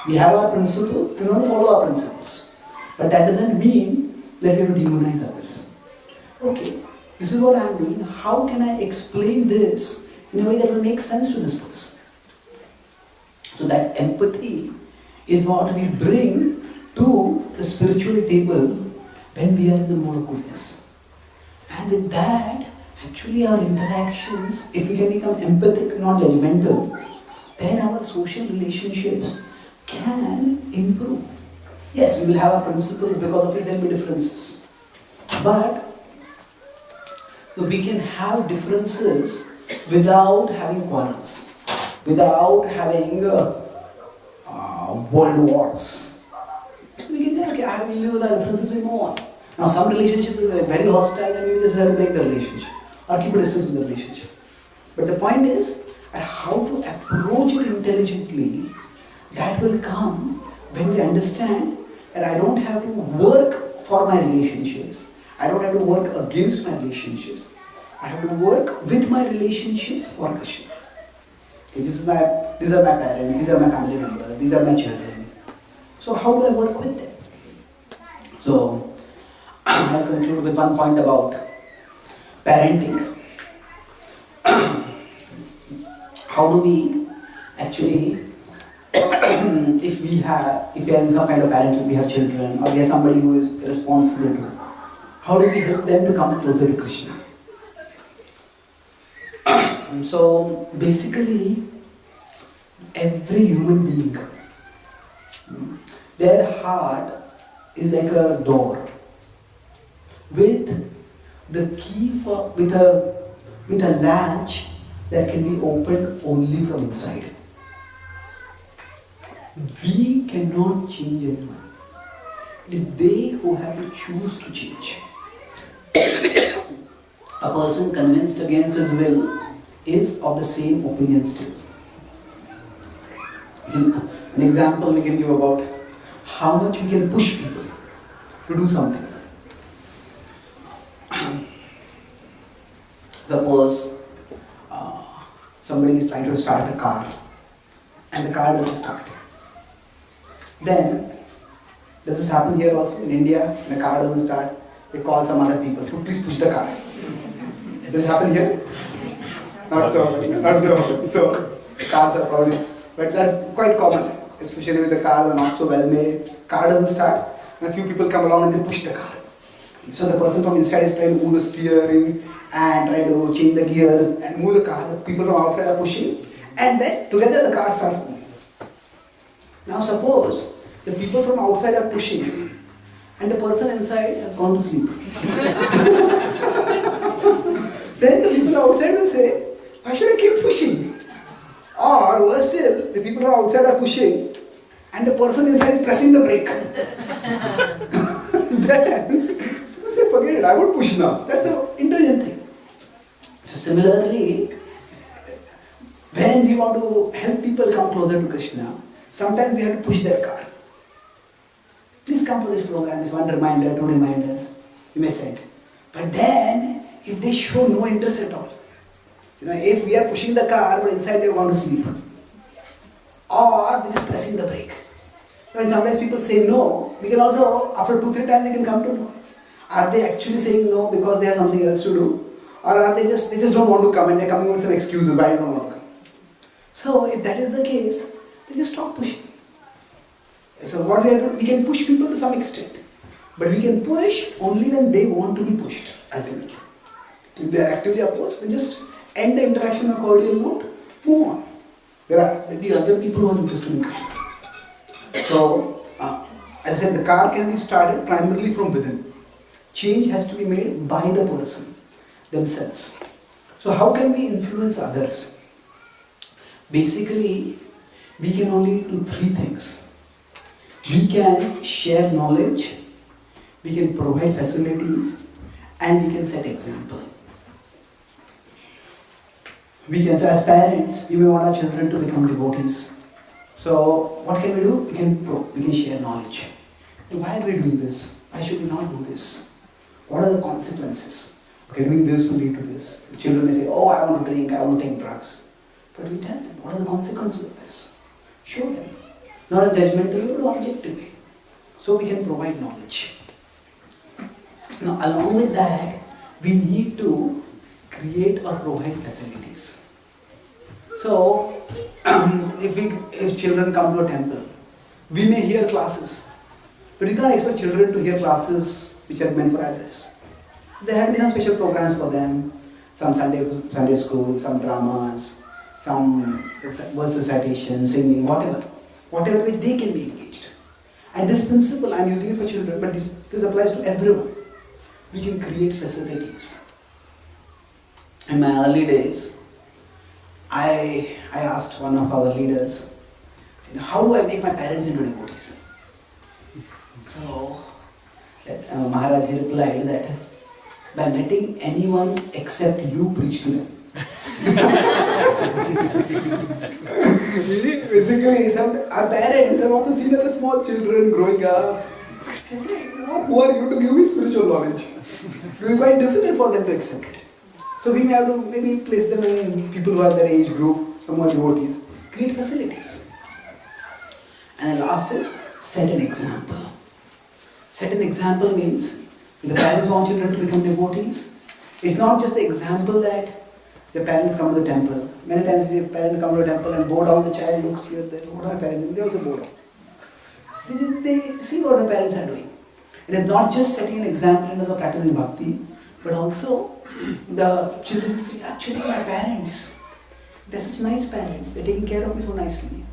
We have our principles, we want to follow our principles. But that doesn't mean that we have to demonize others. Okay, this is what I am doing. How can I explain this in a way that will make sense to this person. So that empathy is what we bring to the spiritual table when we are in the mode of goodness. And with that, actually our interactions, if we can become empathic, not judgmental, then our social relationships can improve. Yes, we will have our principles, because of it there will be differences. But we can have differences without having quarrels, without having world wars. We can say, okay, I will live with our differences, we move on. Now some relationships are very hostile and we just have to break the relationship or keep a distance in the relationship. But the point is, how to approach it intelligently, that will come when we understand that I don't have to work for my relationships. I don't have to work against my relationships. I have to work with my relationships for Krishna. Okay, these are my parents, these are my family members, these are my children. So how do I work with them? So I'll conclude with one point about parenting. How do we actually, if we are in some kind of parenting, we have children, or we have somebody who is responsible to, how do we help them to come closer to Krishna? So basically, every human being, their heart is like a door with the key with a latch that can be opened only from inside. We cannot change anyone. It is they who have to choose to change. A person convinced against his will is of the same opinion still. An example we can give about how much we can push people to do something. Suppose somebody is trying to start a car and the car doesn't start. Then, does this happen here also in India? When the car doesn't start, they call some other people to please push the car. Does this happen here? Not so. So, cars are probably, but that's quite common, especially with the cars are not so well made. Car doesn't start, and a few people come along and they push the car. So the person from inside is trying to move the steering and try to change the gears and move the car. The people from outside are pushing, and then together the car starts moving. Now suppose the people from outside are pushing and the person inside has gone to sleep. Then the people outside will say, why should I keep pushing? Or worse still, the people from outside are pushing and the person inside is pressing the brake. Then you say, forget it, I won't push now. That's the intelligent thing. So similarly, when we want to help people come closer to Krishna, sometimes we have to push their car. Please come to this program, it's one reminder, two reminders, you may send. But then, if they show no interest at all, if we are pushing the car but inside they want to sleep, or they're just pressing the brake. Sometimes people say no, we can also, after 2-3 times they can come to know. Are they actually saying no because they have something else to do? Or are they just don't want to come and they're coming with some excuses why they don't want to come? So if that is the case, then just stop pushing. So what we have to do, we can push people to some extent. But we can push only when they want to be pushed, ultimately. If they are actively opposed, then just end the interaction on a cordial note, move on. There are the other people who are interested in Krishna. So, as I said, the car can be started primarily from within. Change has to be made by the person themselves. So how can we influence others? Basically, we can only do 3 things. We can share knowledge, we can provide facilities, and we can set example. We can, so as parents, we may want our children to become devotees. So what can we do? We can share knowledge. Why are we doing this? Why should we not do this? What are the consequences? Okay, doing this will lead to this. The children may say, oh, I want to drink, I want to take drugs. But we tell them, what are the consequences of this? Show them. Not a judgmental, but objectively. So we can provide knowledge. Now, along with that, we need to create or provide facilities. So, if children come to a temple, we may hear classes, but you can't expect children to hear classes which are meant for adults. There had to be some special programs for them, some Sunday school, some dramas, some verse recitation, singing, whatever way they can be engaged. And this principle, I'm using it for children, but this applies to everyone. We can create facilities. In my early days, I asked one of our leaders, how do I make my parents into devotees? So, Maharaj replied that by letting anyone except you preach to them. Basically, our parents have often seen other small children growing up. They say, who are you to give me spiritual knowledge? It will be quite difficult for them to accept it. So we may have to maybe place them in people who are their age group, some are devotees, create facilities. And the last is set an example. Set an example means when the parents want children to become devotees, it's not just the example that the parents come to the temple. Many times you see parents come to a temple and bow down, the child looks here, there, what are my parents doing? They also bow down. They see what the parents are doing. It is not just setting an example in terms of practicing bhakti, but also the children feel, actually my parents, they're such nice parents, they're taking care of me so nicely.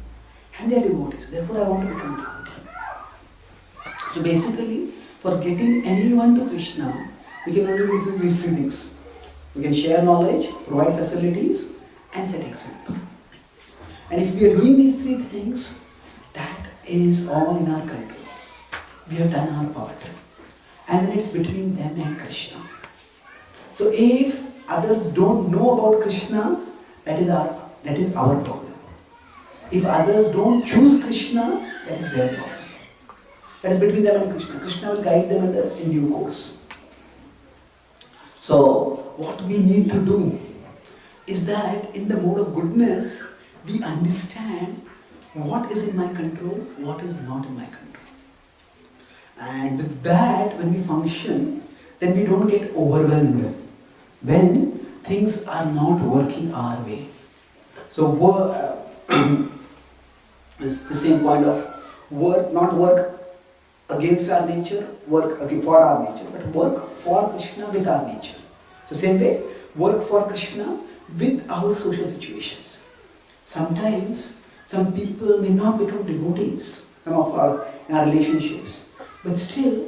And they're devotees, therefore I want to become devotee. So basically, for getting anyone to Krishna, we can only do these three things. We can share knowledge, provide facilities, and set example. And if we are doing these three things, that is all in our control. We have done our part. And then it's between them and Krishna. So if others don't know about Krishna, that is our problem. If others don't choose Krishna, that is their problem. That is between them and Krishna. Krishna will guide them in due course. So what we need to do is that in the mode of goodness, we understand what is in my control, what is not in my control. And with that, when we function, then we don't get overwhelmed when things are not working our way. So it's the same point of work, not work against our nature, work for our nature, but work for Krishna with our nature. So same way, work for Krishna with our social situations. Sometimes some people may not become devotees, in our relationships, but still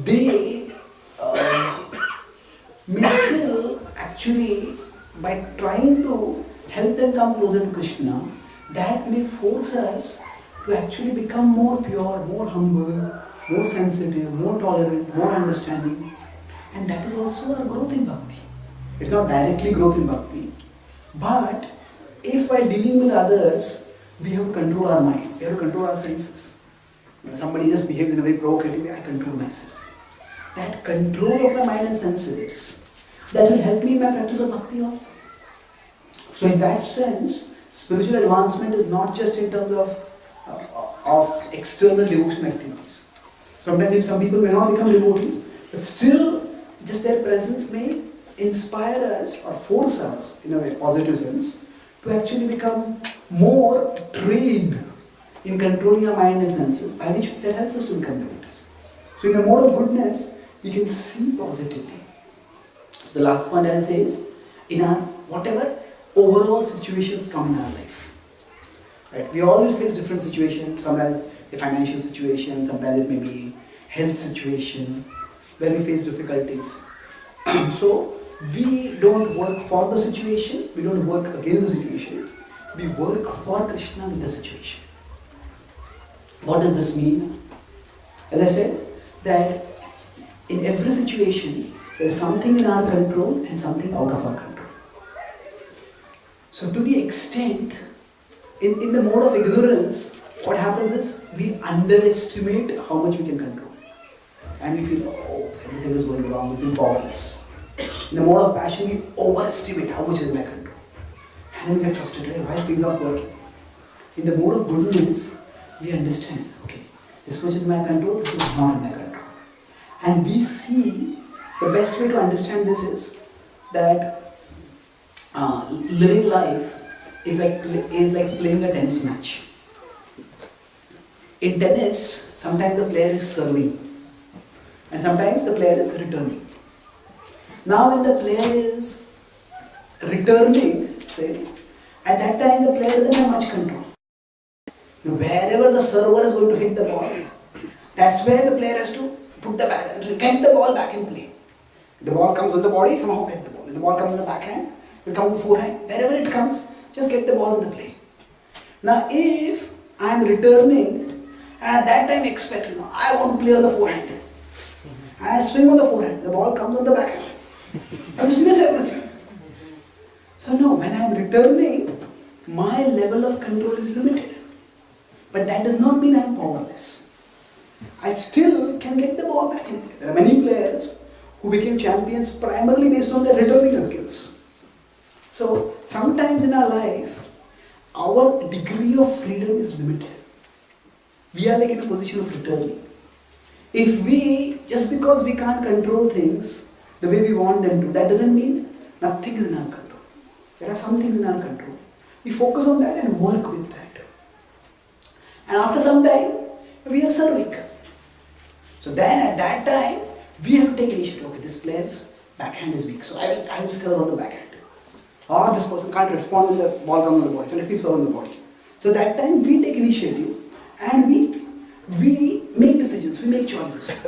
they may still actually, by trying to help them come closer to Krishna, that may force us to actually become more pure, more humble, more sensitive, more tolerant, more understanding. And that is also a growth in bhakti. It's not directly growth in bhakti, but if while dealing with others, we have to control our mind, we have to control our senses. When somebody just behaves in a very provocative way, I control myself. That control of my mind and senses, that will help me in my practice of bhakti also. So in that sense, spiritual advancement is not just in terms of external devotional activities. Sometimes some people may not become devotees, but still just their presence may inspire us or force us, in a way, positive sense, to actually become more trained in controlling our mind and senses, by which that helps us to become devotees. So in the mode of goodness, we can see positively. So the last point I'll say is, in our whatever overall situations come in our life, right? We all will face different situations. Sometimes a financial situation, sometimes it may be health situation, where we face difficulties. So we don't work for the situation, we don't work against the situation, we work for Krishna with the situation. What does this mean? As I said, that in every situation, there is something in our control and something out of our control. So to the extent, in the mode of ignorance, what happens is, we underestimate how much we can control. And we feel, oh, everything is going wrong, we feel powerless. In the mode of passion, we overestimate how much is in my control. And then we get frustrated, why things are not working. In the mode of goodness, we understand, okay, this much is my control, this is not in my control. And we see, the best way to understand this is that living life is like playing a tennis match. In tennis, sometimes the player is serving and sometimes the player is returning. Now when the player is returning, say, at that time the player doesn't have much control. Wherever the server is going to hit the ball, that's where the player has to put the bat and get the ball back in play. The ball comes on the body, somehow get the ball. If the ball comes on the backhand, it will come on the forehand. Wherever it comes, just get the ball in the play. Now if I am returning and at that time expect, I want to play on the forehand. And I swing on the forehand, the ball comes on the backhand. I just miss everything. So no, when I am returning, my level of control is limited. But that does not mean I am powerless. I still can get the ball back in play. There are many players who became champions primarily based on their returning skills. So sometimes in our life, our degree of freedom is limited. We are like in a position of returning. If we, just because we can't control things the way we want them to, that doesn't mean nothing is in our control. There are some things in our control. We focus on that and work with that. And after some time, we are serving. So then at that time, we have to take initiative. Okay, this player's backhand is weak, so I will serve on the backhand. Or this person can't respond when the ball comes on the body, so let me serve on the body. So that time we take initiative and we make decisions, we make choices.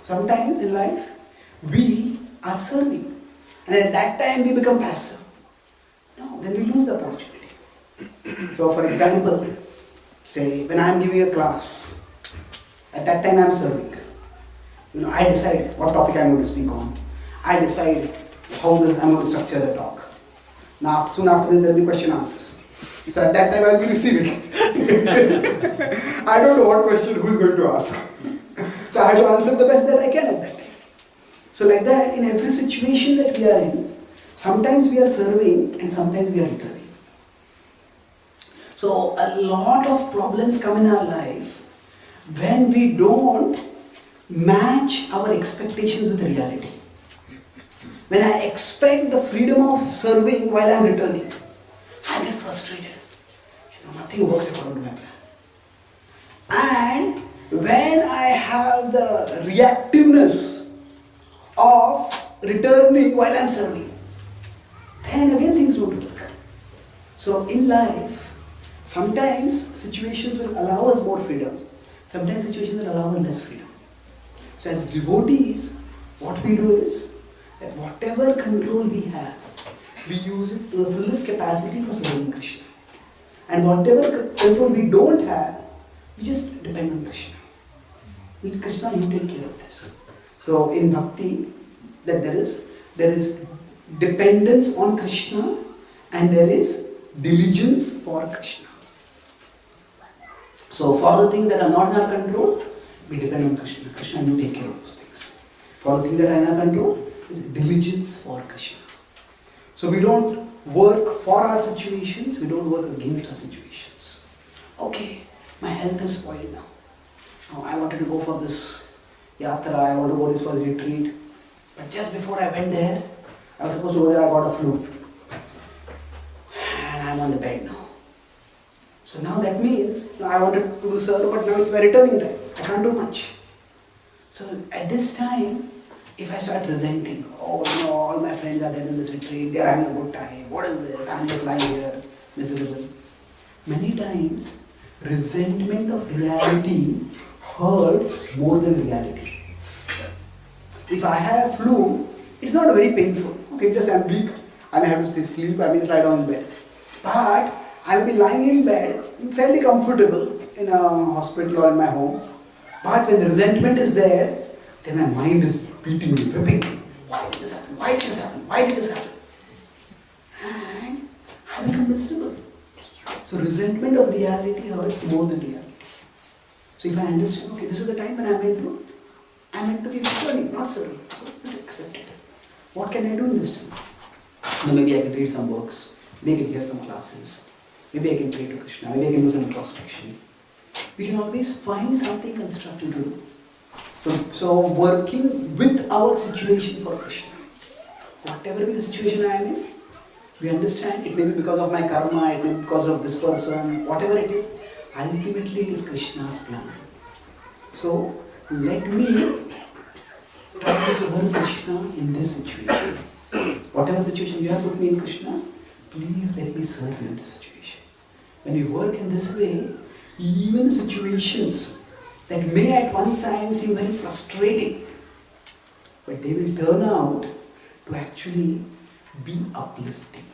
Sometimes in life, we are serving. And at that time we become passive. No, then we lose the opportunity. So for example, say when I am giving a class, at that time I am serving. I decide what topic I am going to speak on. I decide how I am going to structure the talk. Now, soon after this, there will be question answers. So at that time, I will be receiving. I don't know what question who is going to ask. So I have to answer the best that I can at that time. So like that, in every situation that we are in, sometimes we are serving and sometimes we are returning. So a lot of problems come in our life when we don't match our expectations with the reality. When I expect the freedom of serving while I am returning, I get frustrated. Nothing works according to my plan. And when I have the reactiveness of returning while I am serving, then again things won't work. So in life, sometimes situations will allow us more freedom. Sometimes situations will allow us less freedom. So as devotees, what we do is that whatever control we have, we use it to the fullest capacity for serving Krishna. And whatever control we don't have, we just depend on Krishna. Krishna, you take care of this. So in bhakti, that there is dependence on Krishna and there is diligence for Krishna. So for the things that are not in our control, we depend on Krishna. Krishna, you take care of those things. For the things that are in our control, is diligence for Krishna. So we don't work for our situations, we don't work against our situations. Okay, my health is spoiled now. I wanted to go for this yatra, I want to go for this retreat. But just before I went there, I was supposed to go there, I got a flu. And I'm on the bed now. So now that means, I wanted to serve, but now it's my returning time. I can't do much. So at this time, if I start resenting, all my friends are there in this retreat, they are having a good time, what is this, I'm just lying here, miserable. Many times, resentment of reality hurts more than reality. If I have flu, it's not very painful. Okay, just I'm weak, I may have to sleep, I may just lie down in bed. But I will be lying in bed, fairly comfortable in a hospital or in my home. But when the resentment is there, then my mind is beating me, whipping me. Why did this happen? Why did this happen? Why did this happen? And I become miserable. So resentment of reality hurts more than reality. So if I understand, okay, this is the time when I'm meant to be returning, not serving. So just accept it. What can I do in this time? Maybe I can read some books, maybe I can hear some classes, maybe I can pray to Krishna, maybe I can do some introspection. We can always find something constructive to do. So working with our situation for Krishna. Whatever be the situation I am in, We understand it may be because of my karma, it may be because of this person, whatever it is, ultimately it is Krishna's plan. So let me try to serve Krishna in this situation. Whatever situation you have put me in, Krishna, please let me serve you in this situation. When you work in this way, even situations that may at one time seem very frustrating, but they will turn out to actually be uplifting.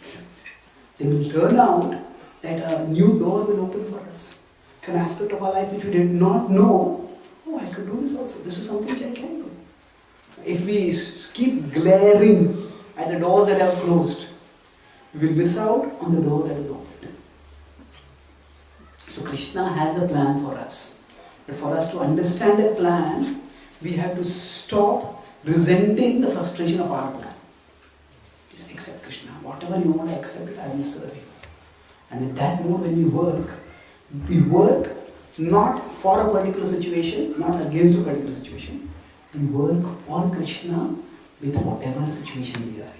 They will turn out that a new door will open for us. It's an aspect of our life which we did not know. Oh, I could do this also. This is something which I can do. If we keep glaring at the doors that have closed, we will miss out on the door that is opened. So Krishna has a plan for us. But for us to understand that plan, we have to stop resenting the frustration of our plan. Just accept Krishna. Whatever you want to accept it, I will serve you. And with that mode, when we work not for a particular situation, not against a particular situation. We work for Krishna with whatever situation we are in.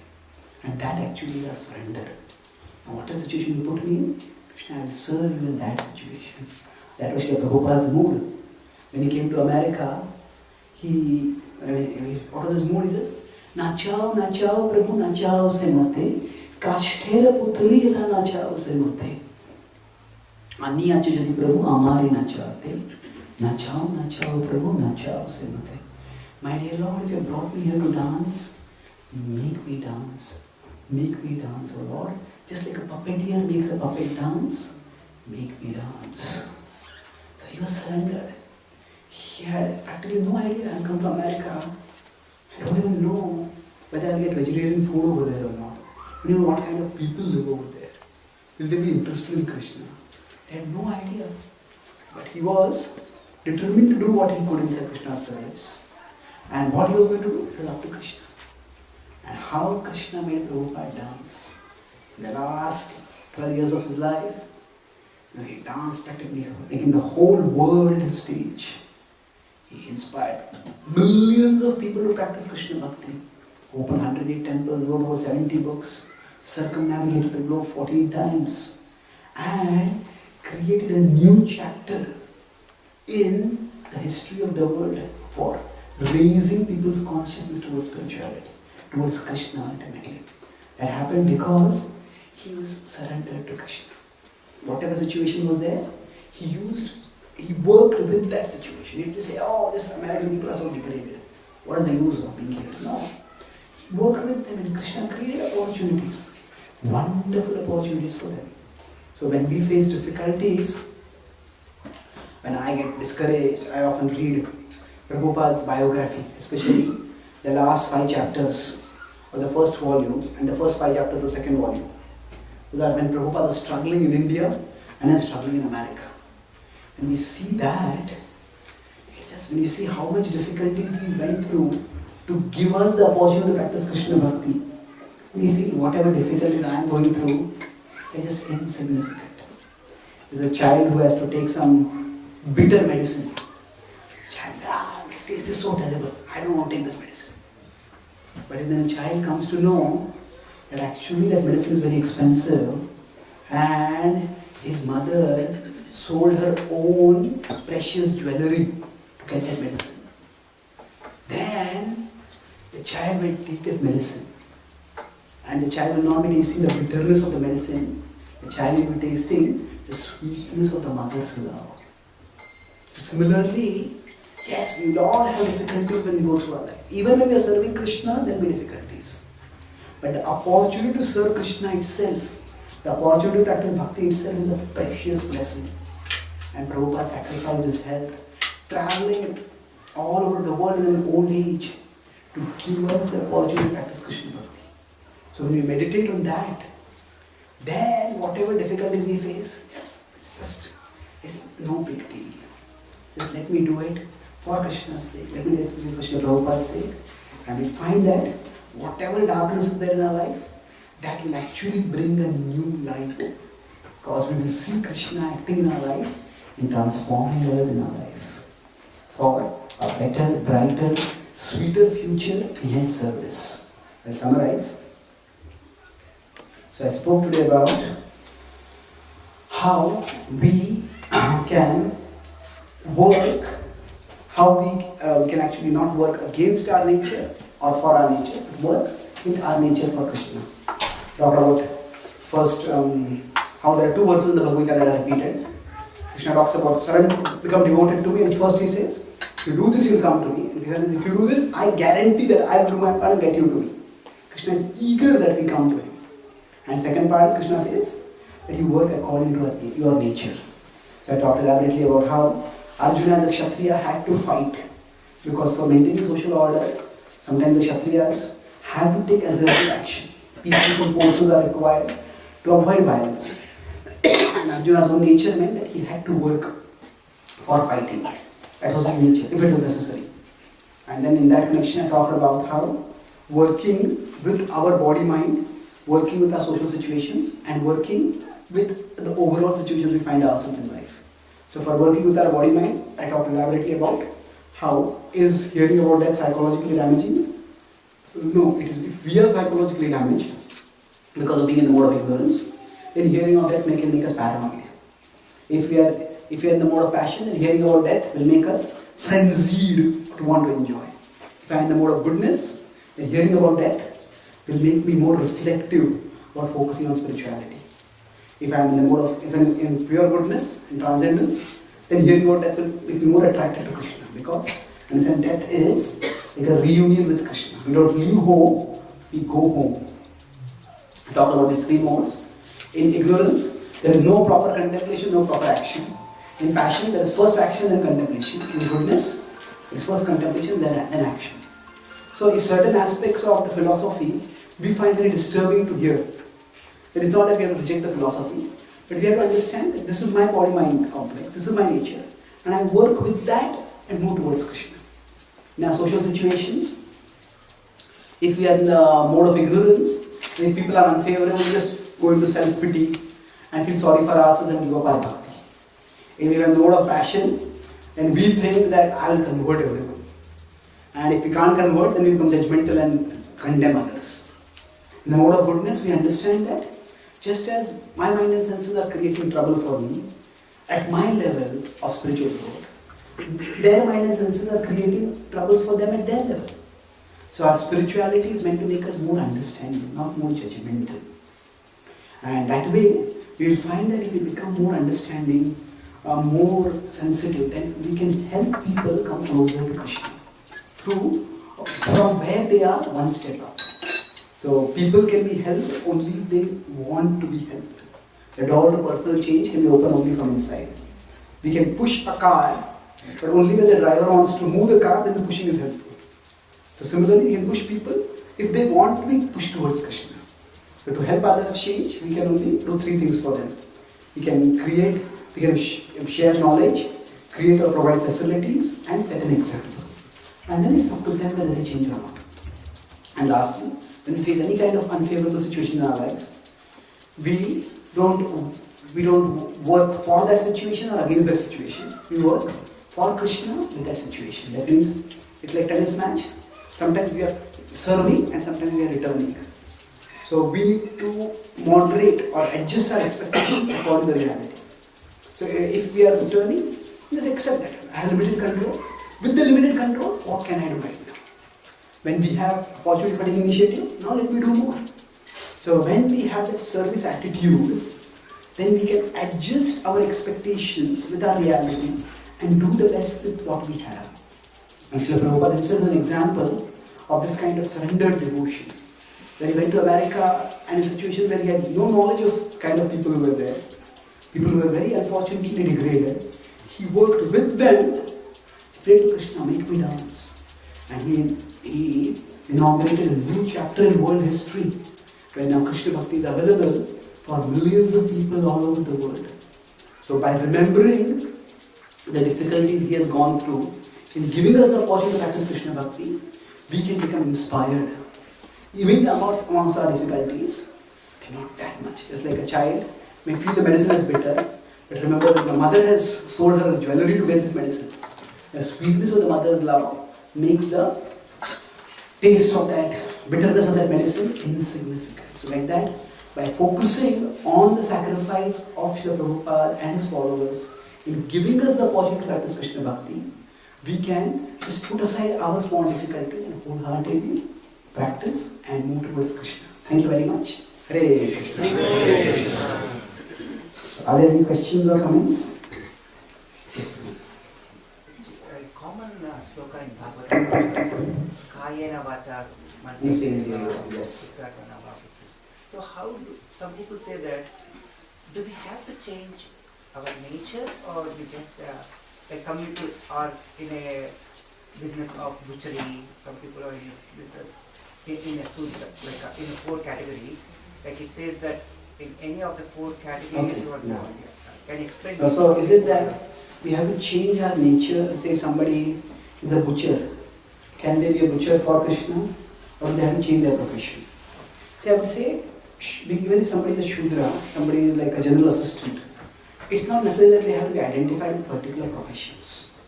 And that actually is a surrender. And whatever situation you put me in, Krishna, I will serve you in that situation. That was Srila Prabhupada's mood. When he came to America, what was his mood? He says, Nachao, nachao, Prabhu, nachao se mate, kashtera putli jatha nachao se mate. Anni achu jati Prabhu, amari nachate, nachao, nachao, Prabhu, nachao se mate. My dear Lord, if you have brought me here to dance, make me dance. Make me dance, oh Lord. Just like a puppeteer makes a puppet dance, make me dance. So he was surrendered. He had practically no idea. I'll come to America. I don't even know whether I'll get vegetarian food over there or not. I don't know what kind of people live over there. Will they be interested in Krishna? They had no idea. But he was determined to do what he could inside Krishna's service. And what he was going to do, it was up to Krishna. And how Krishna made Prabhupada dance. In the last 12 years of his life, he danced practically making the whole world his stage. He inspired millions of people to practice Krishna Bhakti. Opened 108 temples, wrote over 70 books, circumnavigated the globe 14 times, and created a new chapter in the history of the world for raising people's consciousness towards spirituality, towards Krishna ultimately. That happened because he was surrendered to Krishna. Whatever situation was there, he worked with that situation. He didn't say, oh, this American people are so degraded. What is the use of being here? No. He worked with them and Krishna created opportunities. Wonderful opportunities for them. So when we face difficulties, when I get discouraged, I often read Prabhupada's biography, especially the last 5 chapters of the first volume and the first 5 chapters of the second volume. Because when Prabhupada was struggling in India and then struggling in America. And we see that, it's just when you see how much difficulties he went through to give us the opportunity to practice Krishna Bhakti, we feel whatever difficulties I am going through, they're just insignificant. There's a child who has to take some bitter medicine. The child says, this is so terrible, I don't want to take this medicine. But then the child comes to know that actually that medicine is very expensive and his mother sold her own precious jewelry to get that medicine. Then the child will take that medicine and the child will not be tasting the bitterness of the medicine, the child will be tasting the sweetness of the mother's love. So similarly, yes, we will all have difficulties when we go through our life. Even when we are serving Krishna, there will be difficulties. But the opportunity to serve Krishna itself, the opportunity to practice bhakti itself is a precious blessing. And Prabhupada sacrificed his health, traveling all over the world in an old age to give us the opportunity to practice Krishna bhakti. So when we meditate on that, then whatever difficulties we face, yes, it's no big deal. Just let me do it for Krishna's sake. Let me do it for Krishna Prabhupada's sake. And we find that whatever darkness is there in our life, that will actually bring a new light. Because we will see Krishna acting in our life and transforming us in our life for a better, brighter, sweeter future in His service. I'll summarize. So So I spoke today about how we can work, how we can actually not work against our nature or for our nature, but work with our nature for Krishna. Talk about first how there are two verses in the Bhagavad Gita that are repeated. Krishna talks about surrender, become devoted to me, and first he says, if you do this, you'll come to me. And he says, if you do this, I guarantee that I will do my part and get you to me. Krishna is eager that we come to him. And second part, Krishna says that you work according to your nature. So I talked elaborately about how Arjuna as a Kshatriya had to fight, because for maintaining social order, sometimes the Kshatriyas had to take assertive action. Peaceful forces are required to avoid violence. And Arjuna's own nature meant that he had to work for fighting. That was his nature, if it was necessary. And then in that connection I talked about how working with our body-mind, working with our social situations, and working with the overall situations we find ourselves in life. So for working with our body-mind, I talked elaborately about how is hearing about death psychologically damaging? No, it is. If we are psychologically damaged because of being in the mode of ignorance, then hearing of death can make us paranoid. If we are in the mode of passion, then hearing about death will make us frenzied to want to enjoy. If I am in the mode of goodness, then hearing about death will make me more reflective about focusing on spirituality. If I am in the mode of, if I am in pure goodness, in transcendence, then hearing about death will make me more attracted to Krishna, because understand, death is like a reunion with Krishna. We don't leave home, we go home. I talked about these three modes. In ignorance, there is no proper contemplation, no proper action. In passion, there is first action, then contemplation. In goodness, there is first contemplation, then action. So if certain aspects of the philosophy we find very disturbing to hear, it is not that we have to reject the philosophy, but we have to understand that this is my body-mind complex, this is my nature, and I work with that and move towards Krishna. In our social situations, if we are in the mode of ignorance, if people are unfavorable, we just go into self-pity and feel sorry for ourselves and give up our bhakti. If we are in the mode of passion, then we think that I will convert everyone. And if we can't convert, then we become judgmental and condemn others. In the mode of goodness, we understand that just as my mind and senses are creating trouble for me, at my level of spiritual growth, their mind and senses are creating troubles for them at their level. So our spirituality is meant to make us more understanding, not more judgmental. And that way, we will find that if we become more understanding, more sensitive, then we can help people come closer to Krishna from where they are one step up. So people can be helped only if they want to be helped. The door to personal change can be opened only from inside. We can push a car, but only when the driver wants to move the car, then the pushing is helpful. So similarly, we can push people if they want to be pushed towards Krishna. So to help others change, we can only do three things for them. We can create, we can share knowledge, create or provide facilities, and set an example. And then it's up to them whether they change or not. And lastly, when we face any kind of unfavorable situation in our life, we don't work for that situation or against that situation. We work for Krishna with that situation. That means it's like tennis match. Sometimes we are serving and sometimes we are returning. So we need to moderate or adjust our expectations according to the reality. So if we are returning, just accept that. I have limited control. With the limited control, what can I do right now? When we have opportunity for taking initiative, now let me do more. So when we have that service attitude, then we can adjust our expectations with our reality and do the best with what we have. And Srila Prabhupada himself is an example of this kind of surrendered devotion. When he went to America and in a situation where he had no knowledge of kind of people who were there, people who were very unfortunately degraded, he worked with them to pray to Krishna, make me dance. And he inaugurated a new chapter in world history where now Krishna Bhakti is available for millions of people all over the world. So by remembering the difficulties he has gone through, in giving us the opportunity to practice Krishna Bhakti, we can become inspired. Even amongst our difficulties, they're not that much. Just like a child may feel the medicine is bitter, but remember that the mother has sold her jewelry to get this medicine. The sweetness of the mother's love makes the taste of that bitterness of that medicine insignificant. So like that, by focusing on the sacrifice of Srila Prabhupada and his followers in giving us the opportunity to practice Krishna Bhakti, we can just put aside our small difficulties and wholeheartedly practice and move towards Krishna. Thank you very much. Hare Krishna. So are there any questions or comments? Yes, A common sloka in Bhagavatam, Kayena Vacha Mansena. Yes. So how do some people say that, do we have to change our nature, or we just, like some people are in a business of butchery, some people are in a business, in a suit, like in a 4 category, like it says that in any of the 4 categories Okay, you are yeah. born. Can you explain? So is it that we have to change our nature? Say if somebody is a butcher, can they be a butcher for Krishna, or do they have to change their profession? So I would say, even if somebody is a Shudra, somebody is like a general assistant, it's not necessary that they have to be identified with particular professions.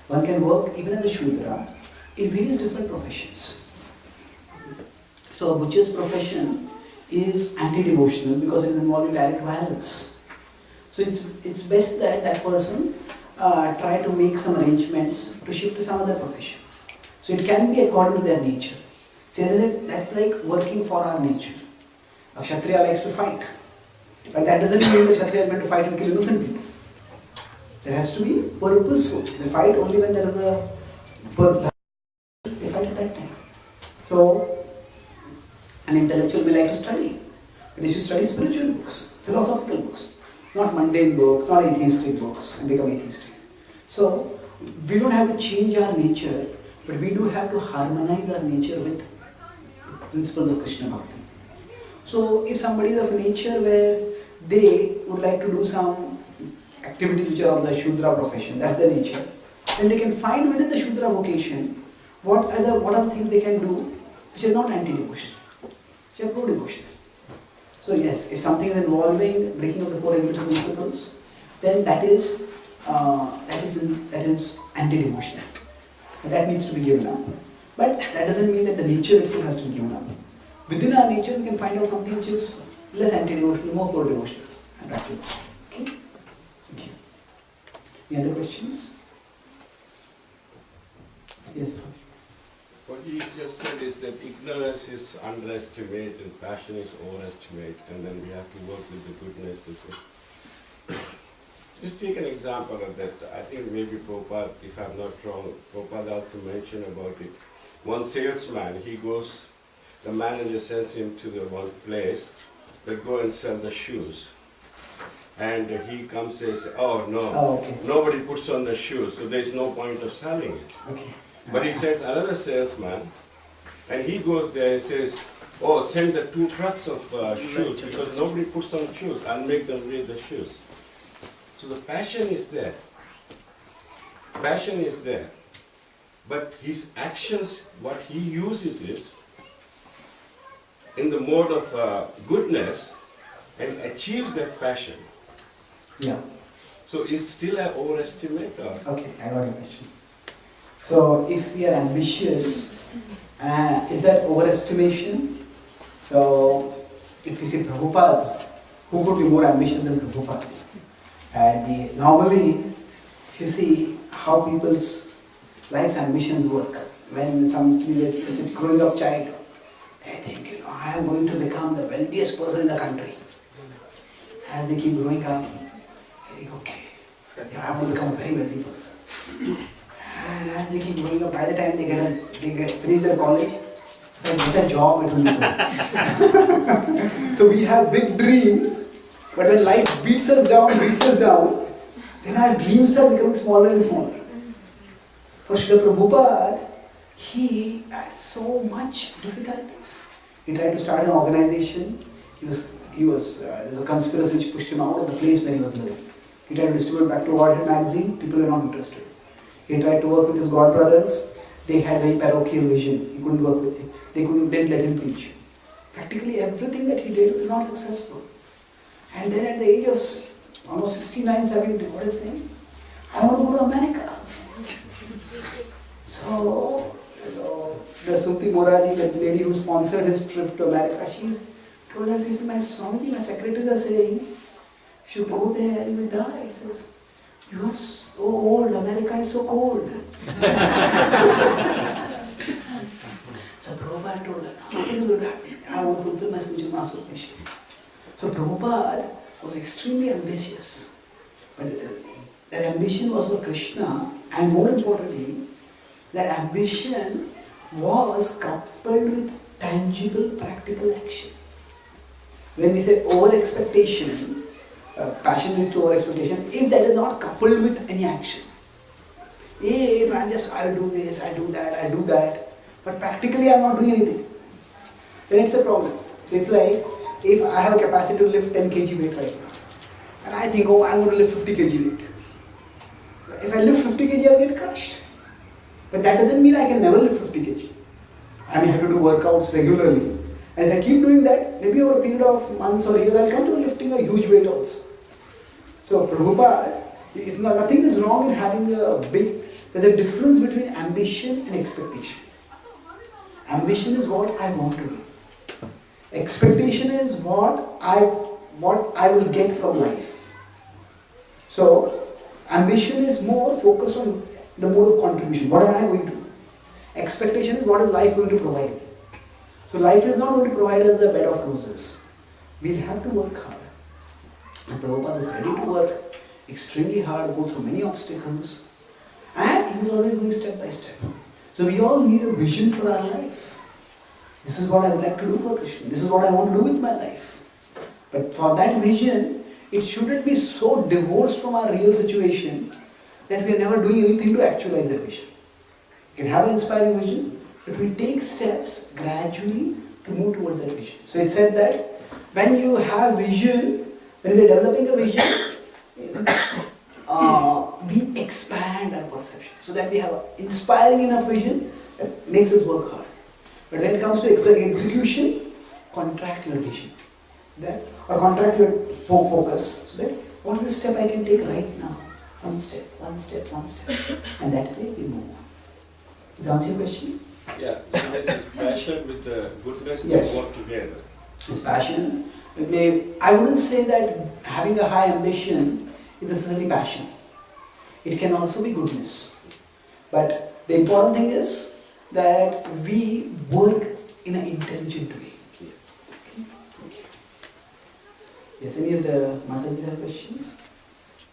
One can work even as a Shudra in various different professions. So a butcher's profession is anti-devotional because it is involving direct violence. So it's best that that person try to make some arrangements to shift to some other profession. So it can be according to their nature. So that's like working for our nature. A Kshatriya likes to fight. But that doesn't mean that Kshatriya is meant to fight and kill innocent people. There has to be purposeful. They fight only when there is a purpose. They fight at that time. So, an intellectual may like to study. But they should study spiritual books, philosophical books, not mundane books, not atheistic books, and become atheistic. So, we don't have to change our nature, but we do have to harmonize our nature with principles of Krishna Bhakti. So, if somebody is of nature where they would like to do some activities which are of the Shudra profession, that's their nature, then they can find within the Shudra vocation what are the things they can do which are not anti-devotional, which are pro-devotional. So yes, if something is involving breaking of the 4 regulatory principles, then that is anti-devotional. That needs to be given up. But that doesn't mean that the nature itself has to be given up. Within our nature, we can find out something which is less anti-devotional, more pro-devotional, and practice that. Okay? Thank you. Any other questions? Yes. What he just said is that ignorance is underestimate and passion is overestimate, and then we have to work with the goodness to say. Just take an example of that. I think maybe Prabhupada, if I'm not wrong, Prabhupada also mentioned about it. One salesman, he goes, the manager sends him to the one place, they go and sell the shoes. And he comes and says, oh no, okay. Nobody puts on the shoes, so there's no point of selling it. Okay. But he sends another salesman, and he goes there and says, oh, send the 2 trucks of shoes, because nobody puts on shoes. I'll make them wear the shoes. So the passion is there. Passion is there. But his actions, what he uses is, in the mode of goodness, and achieves that passion. Yeah. So is still an overestimate? Or? Okay, I got your question. So if we are ambitious, is that overestimation? So if we say Prabhupada, who could be more ambitious than Prabhupada? Normally, if you see how people's life's ambitions work, when somebody is just a growing up child, they think, I am going to become the wealthiest person in the country. As they keep growing up, they think, okay, I want to become a very wealthy person. And as they keep growing up, by the time they finish their college, they get a job, it will be good. So we have big dreams, but when life beats us down, then our dreams start becoming smaller and smaller. For Srila Prabhupada, he had so much difficulties. He tried to start an organization. There's a conspiracy which pushed him out of the place where he was living. He tried to distribute back to Godhead magazine. People were not interested. He tried to work with his god brothers. They had very parochial vision. He couldn't work with him. Didn't let him preach. Practically everything that he did was not successful. And then at the age of almost 69, 70, what is he saying? I want to go to America. So, the Suti Moraji, that lady who sponsored his trip to America, she's told and says, my Swamiji, my secretaries are saying, if you go there, you will die. He says, you are so old, America is so cold. So Prabhupada told her, nothing is going to happen. I want to fulfill my spiritual master's mission. So Prabhupada was extremely ambitious. But that ambition was for Krishna, and more importantly, that ambition was coupled with tangible, practical action. When we say over-expectation, passion leads to over-expectation, if that is not coupled with any action. If I'll do this, I do that, but practically I'm not doing anything, then it's a problem. So it's like, if I have a capacity to lift 10 kg weight right now, and I think, oh, I'm going to lift 50 kg weight. If I lift 50 kg, I'll get crushed. But that doesn't mean I can never lift 50 kg. I may have to do workouts regularly. And if I keep doing that, maybe over a period of months or years, I'll come to lifting a huge weight also. So Prabhupada, nothing is wrong in having there's a difference between ambition and expectation. Ambition is what I want to do. Expectation is what I will get from life. So ambition is more focused on the mode of contribution. What am I going to do? Expectation is what is life going to provide me. So life is not going to provide us a bed of roses. We'll have to work hard. And Prabhupada is ready to work extremely hard, go through many obstacles, and he was always going step by step. So we all need a vision for our life. This is what I would like to do for Krishna. This is what I want to do with my life. But for that vision, it shouldn't be so divorced from our real situation that we are never doing anything to actualize that vision. You can have an inspiring vision, but we take steps gradually to move towards that vision. So it said that when you have vision, when we are developing a vision, we expand our perception so that we have an inspiring enough vision that makes us work hard. But when it comes to execution, contract your vision, or contract your focus. So that what is the step I can take right now? One step, and that way we move on. Does that answer your question? Yeah, this passion with the goodness Yes. work together. This passion, I wouldn't say that having a high ambition is necessarily passion. It can also be goodness. But the important thing is that we work in an intelligent way. Okay. Yes, any of the Matajis have questions?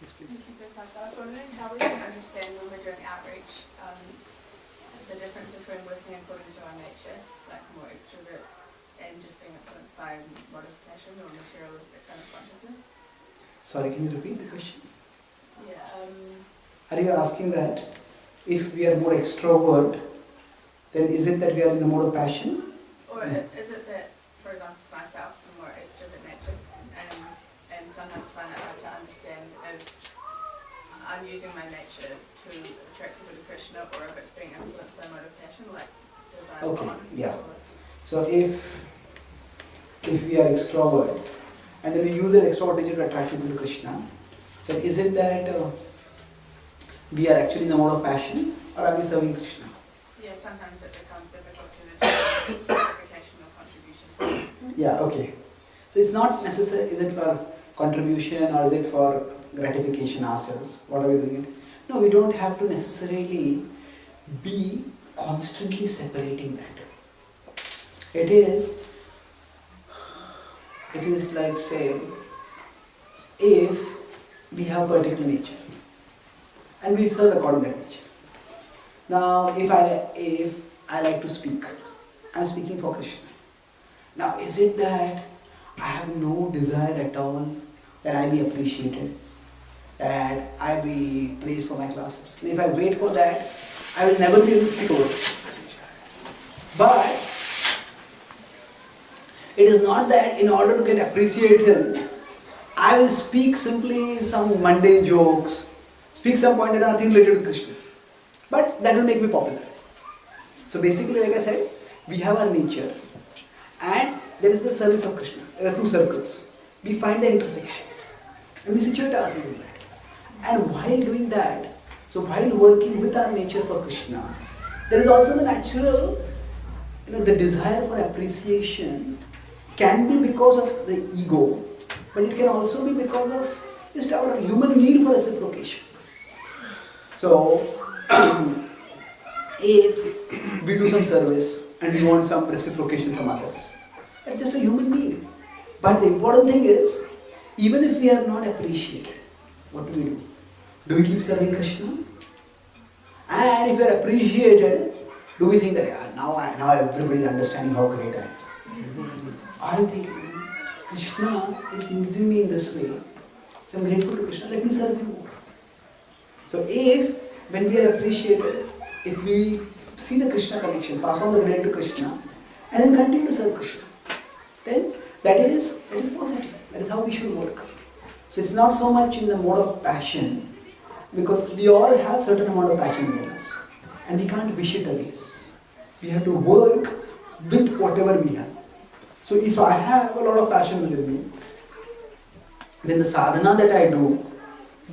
Yes, please. I was wondering how we can understand when we're doing outreach, the difference between working according to our nature, like more extrovert, and just being influenced by modification or materialistic kind of consciousness. Sorry, can you repeat the question? Yeah. Are you asking that if we are more extrovert, then is it that we are in the mode of passion? Or is it that, for example, myself, I'm more extrovert nature, and sometimes find it hard to understand if I'm using my nature to attract people to Krishna, or if it's being influenced by motivation, like desire. Okay, on, yeah. or- So if we are extrovert, and then we use that extrovert nature to attract people to Krishna, then is it that we are actually in the mode of passion, or are we serving Krishna? Yeah, sometimes it becomes difficult to determine gratification or contribution. Yeah, okay. So it's not necessary, is it for contribution or is it for gratification ourselves? What are we doing it? No, we don't have to necessarily be constantly separating that. It is like, say, if we have a particular nature and we serve according to that nature. Now, if I like to speak, I'm speaking for Krishna. Now, is it that I have no desire at all that I be appreciated, that I be praised for my classes? And if I wait for that, I will never be able to speak over Krishna. But it is not that in order to get appreciated, I will speak simply some mundane jokes, speak some point and nothing related to Krishna. But that will make me popular. So basically, like I said, we have our nature and there is the service of Krishna. There are two circles. We find the intersection and we situate ourselves in that. And while doing that, so while working with our nature for Krishna, there is also the natural, the desire for appreciation can be because of the ego, but it can also be because of just our human need for reciprocation. So, if we do some service and we want some reciprocation from others, that's just a human need. But the important thing is, even if we are not appreciated, what do? Do we keep serving Krishna? And if we are appreciated, do we think that now everybody is understanding how great I am? Are you thinking, Krishna is using me in this way, so I'm grateful to Krishna, let me serve him more. So when we are appreciated, if we see the Krishna connection, pass on the credit to Krishna, and then continue to serve Krishna, then that is positive. That is how we should work. So it's not so much in the mode of passion, because we all have certain amount of passion within us, and we can't wish it away. We have to work with whatever we have. So if I have a lot of passion within me, then the sadhana that I do,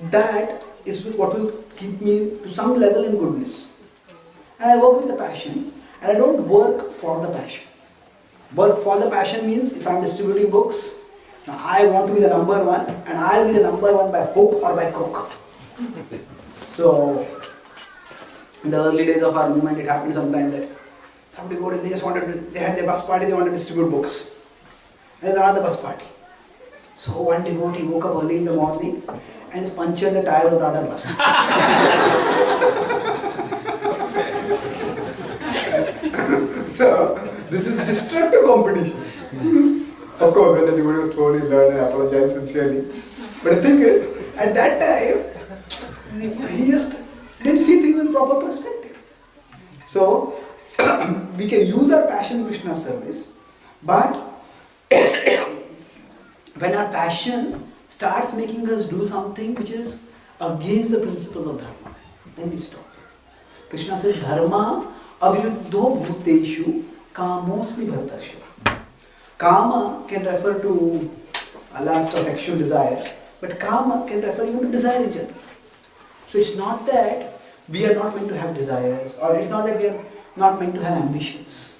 that is what will keep me to some level in goodness. And I work with the passion, and I don't work for the passion. Work for the passion means if I'm distributing books, now I want to be the number one, and I'll be the number one by hook or by crook. So, in the early days of our movement, it happened sometimes that some devotees, they had their bus party, they wanted to distribute books. And there's another bus party. So one devotee woke up early in the morning and just punctured the tire of the other bus. So, this is destructive competition. Of course, when the devotee was told, he learned and apologized sincerely. But the thing is, at that time, he just didn't see things in proper perspective. So, we can use our passion in Krishna service, but when our passion starts making us do something which is against the principles of dharma, then we stop. Krishna says, dharma aviruddho bhuteshu kamosmi bhartasya. Kama can refer to lust or sexual desire, but kama can refer even to desire in general. So it's not that we are not meant to have desires, or it's not that we are not meant to have ambitions.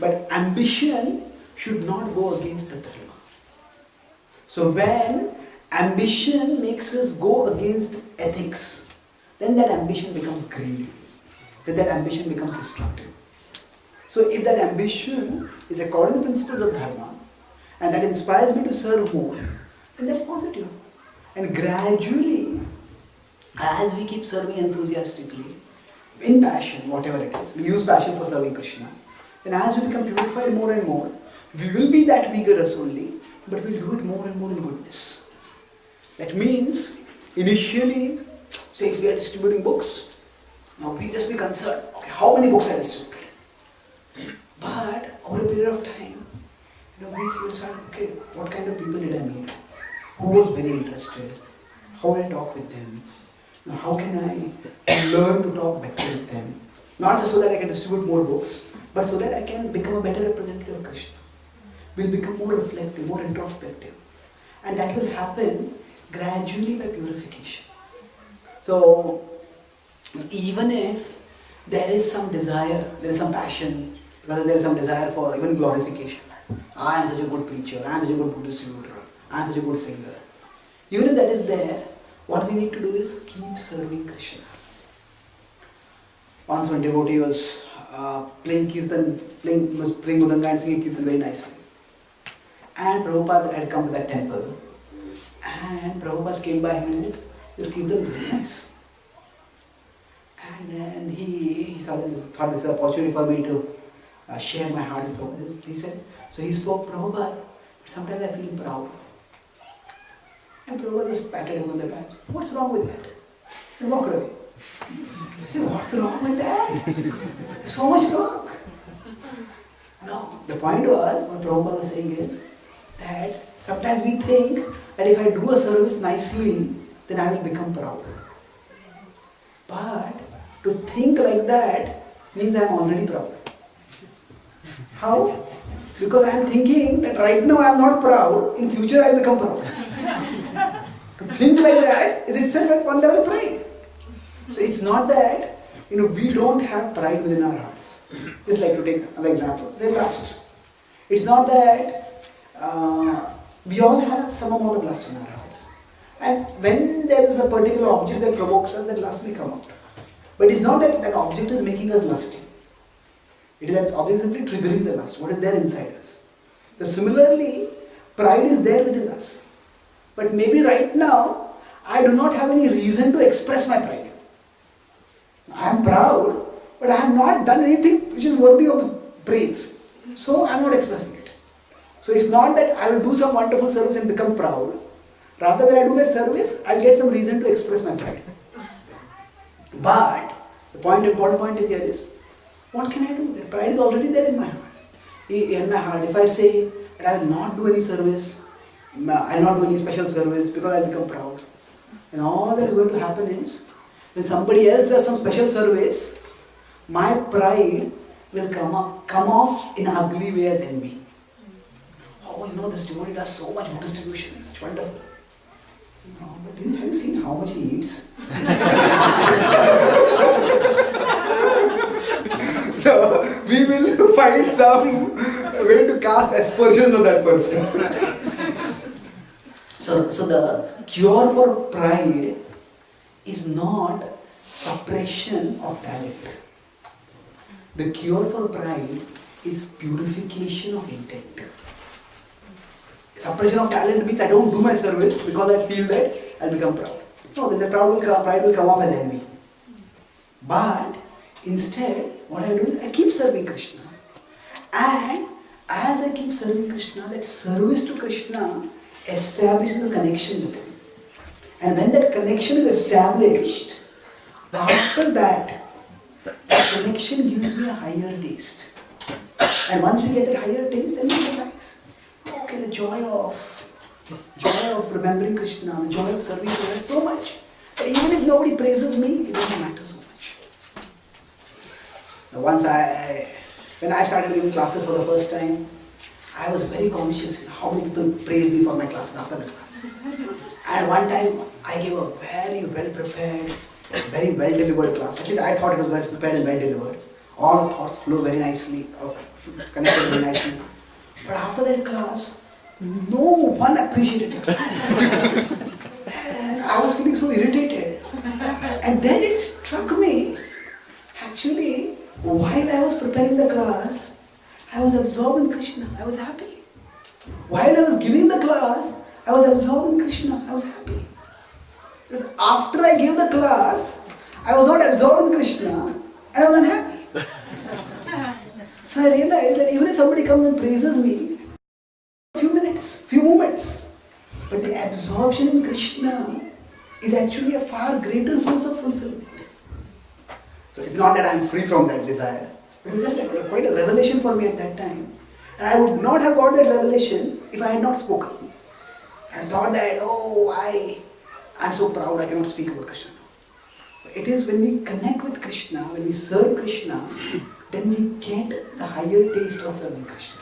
But ambition should not go against the dharma. So when ambition makes us go against ethics, then that ambition becomes greedy. Then that ambition becomes destructive. So if that ambition is according to the principles of dharma, and that inspires me to serve more, then that's positive. And gradually, as we keep serving enthusiastically, in passion, whatever it is, we use passion for serving Krishna, then as we become purified more and more, we will be that vigorous only, but we'll do it more and more in goodness. That means, initially, say if we are distributing books, now we just be concerned, okay, how many books are distributed? But over a period of time, we will start, okay, what kind of people did I meet? Who was very interested? How did I talk with them? Now, how can I learn to talk better with them? Not just so that I can distribute more books, but so that I can become a better representative of Krishna. We'll become more reflective, more introspective. And that will happen gradually by purification. So, even if there is some desire, there is some passion, because there is some desire for even glorification. I am such a good preacher, I am such a good book distributor, I am such a good singer. Even if that is there, what we need to do is keep serving Krishna. Once one devotee was playing kirtan, playing mridanga and singing kirtan very nicely. And Prabhupada had come to that temple. And Prabhupada came by him and said, your kirtan is very nice. And then he thought this is an opportunity for me to share my heart with Prabhupada. He said, so he spoke, Prabhupada, but sometimes I feel proud. And Prabhupada just patted him on the back. What's wrong with that? And walked away. I said, what's wrong with that? There's so much wrong. No, the point was, what Prabhupada was saying is, that sometimes we think that if I do a service nicely, then I will become proud. But to think like that means I am already proud. How? Because I am thinking that right now I am not proud, in future I will become proud. To think like that is itself at one level pride. So it's not that we don't have pride within our hearts. Just like to take another example, say lust. It's not that we all have some amount of lust in our hearts. And when there is a particular object that provokes us, that lust may come out. But it's not that that object is making us lusty. It is that object simply triggering the lust, what is there inside us. So similarly, pride is there within us. But maybe right now, I do not have any reason to express my pride. I am proud, but I have not done anything which is worthy of praise. So I am not expressing it. So it's not that I will do some wonderful service and become proud. Rather, when I do that service, I'll get some reason to express my pride. But the important point is here is, what can I do? The pride is already there in my heart. In my heart, if I say that I will not do any service, I will not do any special service because I become proud. And all that is going to happen is, when somebody else does some special service, my pride will come off in an ugly way as envy. Oh, this devotee does so much good distribution, it's such wonderful. No, but have you seen how much he eats? So, we will find some way to cast aspersions on that person. So the cure for pride is not suppression of talent. The cure for pride is purification of intent. Suppression of talent means I don't do my service because I feel that I'll become proud. No, then the pride will come off as envy. But instead, what I do is I keep serving Krishna. And as I keep serving Krishna, that service to Krishna establishes a connection with him. And when that connection is established, after that connection gives me a higher taste. And once we get that higher taste, then we realize, okay, the joy of remembering Krishna, the joy of serving Krishna so much that even if nobody praises me, it doesn't matter so much. Now when I started giving classes for the first time, I was very conscious how many people praised me for my classes after the class. And one time I gave a very well prepared, very well delivered class. At least I thought it was well prepared and well delivered. All the thoughts flew very nicely, connected very nicely. But after that class, no one appreciated the class. And I was feeling so irritated. And then it struck me, actually, while I was preparing the class, I was absorbed in Krishna. I was happy. While I was giving the class, I was absorbed in Krishna. I was happy. Because after I gave the class, I was not absorbed in Krishna and I was unhappy. So I realized that even if somebody comes and praises me, few moments, but the absorption in Krishna is actually a far greater source of fulfillment. So it's not that I am free from that desire. It was just quite a revelation for me at that time. And I would not have got that revelation if I had not spoken. I thought that, I'm so proud I cannot speak about Krishna. It is when we connect with Krishna, when we serve Krishna, then we get the higher taste of serving Krishna.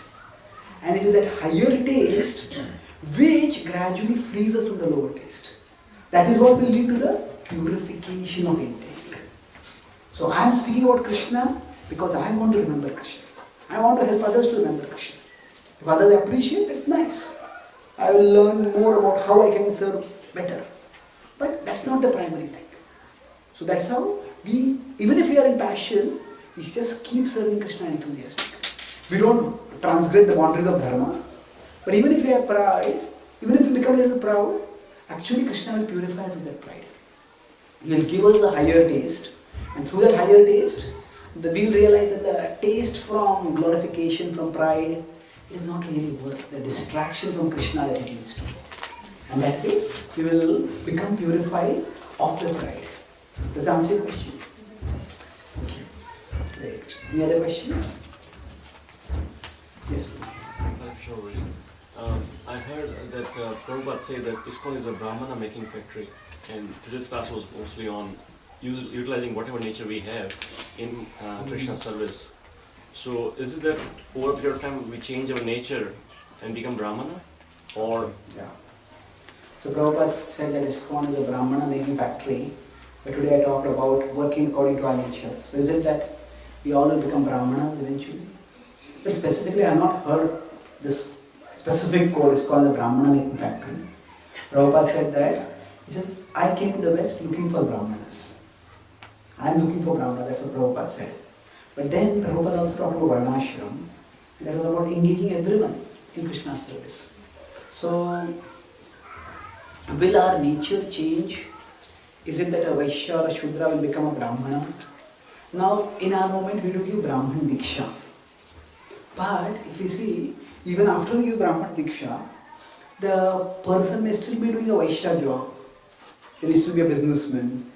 And it is that higher taste which gradually frees us from the lower taste. That is what will lead to the purification of intent. So I am speaking about Krishna because I want to remember Krishna. I want to help others to remember Krishna. If others appreciate, it's nice. I will learn more about how I can serve better. But that's not the primary thing. So that's how even if we are in passion, we just keep serving Krishna enthusiastically. We don't transgress the boundaries of dharma. But even if we have pride, even if we become a little proud, actually Krishna will purify us of that pride. He will give us the higher taste. And through that higher taste, we will realize that the taste from glorification, from pride, is not really worth the distraction from Krishna that it leads to. And that way, we will become purified of the pride. Does that answer your question? Okay. Great. Any other questions? Yes, please. Sure, really. I heard that Prabhupada say that ISKCON is a Brahmana making factory, and today's class was mostly on utilizing whatever nature we have in Krishna's service. So is it that over a period of time we change our nature and become Brahmana? Or Yeah. So Prabhupada said that ISKCON is a Brahmana making factory, but today I talked about working according to our nature. So is it that we all will become Brahmanas eventually? But specifically I have not heard this specific code is called the Brahmana making factory. Prabhupada said that, he says, I came to the West looking for Brahmanas. I am looking for Brahmana, that's what Prabhupada said. But then Prabhupada also talked about Varnashram. That was about engaging everyone in Krishna's service. So, will our nature change? Is it that a Vaishya or a Shudra will become a Brahmana? Now, in our moment, we do give Brahman Diksha. But if you see, even after we give Brahman Diksha, the person may still be doing a Vaishya job. They may still be a businessman.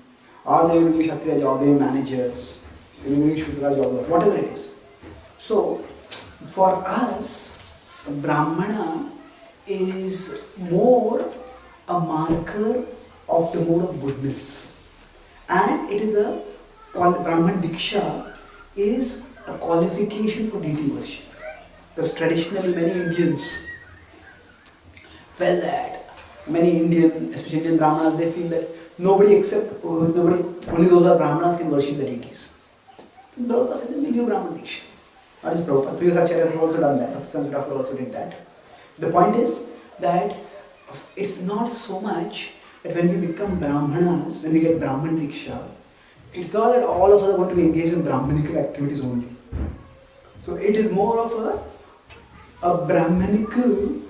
Or they will be doing Kshatriya job, they may be managers. They may be doing Shudra job, whatever it is. So, for us, Brahmana is more a marker of the mode of goodness. And it is a, Brahman Diksha is a qualification for deity worship. Because traditionally many Indians felt that, many Indian, especially Indian Brahmanas, they feel that only those who are Brahmanas can worship the deities. So Prabhupada said, we give Brahman Diksha. Not just Prabhupada, previous acharyas have also done that, Bhakti Thakur also did that. The point is that it's not so much that when we become Brahmanas, when we get Brahman Diksha, it's not that all of us are going to be engaged in Brahmanical activities only. So it is more of a Brahmanical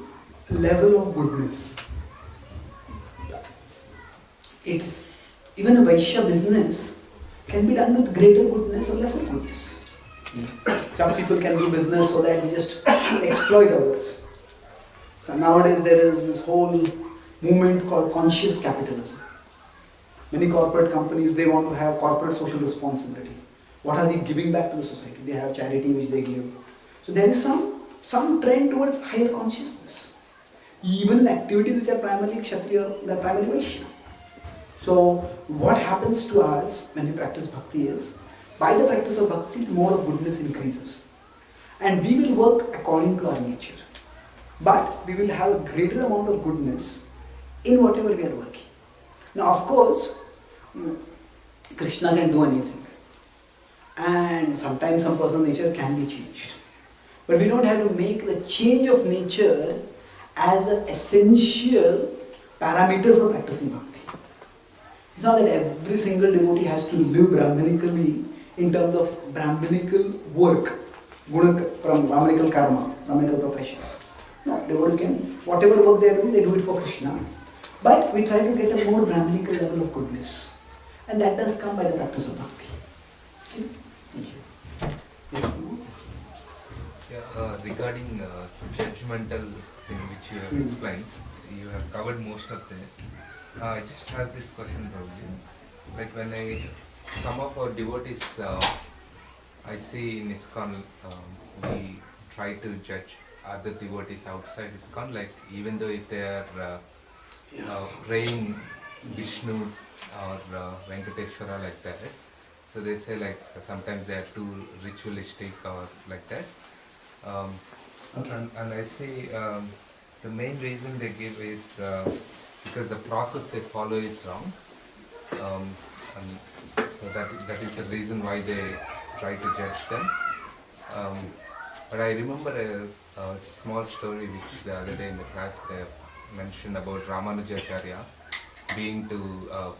level of goodness. It's even a Vaishya business can be done with greater goodness or lesser goodness. Some people can do business so that they just exploit others. So nowadays there is this whole movement called conscious capitalism. Many corporate companies, they want to have corporate social responsibility. What are they giving back to the society? They have charity which they give. So there is some trend towards higher consciousness. Even activities which are primarily Kshatriya, they are primarily Vaishya. So what happens to us when we practice bhakti is, by the practice of bhakti, the mode of goodness increases. And we will work according to our nature. But we will have a greater amount of goodness in whatever we are working. Now of course, Krishna can do anything. And sometimes some person's nature can be changed. But we don't have to make the change of nature as an essential parameter for practicing bhakti. It's not that every single devotee has to live Brahmanically in terms of Brahmanical work, Brahmanical karma, Brahmanical profession. No, devotees can, whatever work they are doing, they do it for Krishna. But we try to get a more Brahmanical level of goodness. And that does come by the practice of bhakti. Okay? Thank you. Yes, regarding judgmental thing which you have explained, you have covered most of them. I just have this question, Prabhuji. Like when some of our devotees, I see in ISKCON, we try to judge other devotees outside ISKCON, like even though if they are praying Vishnu or Venkateshwara like that, so they say like sometimes they are too ritualistic or like that. And I see the main reason they give is because the process they follow is wrong. And so that is the reason why they try to judge them. But I remember a small story which the other day in the class they mentioned about Ramanujacharya being to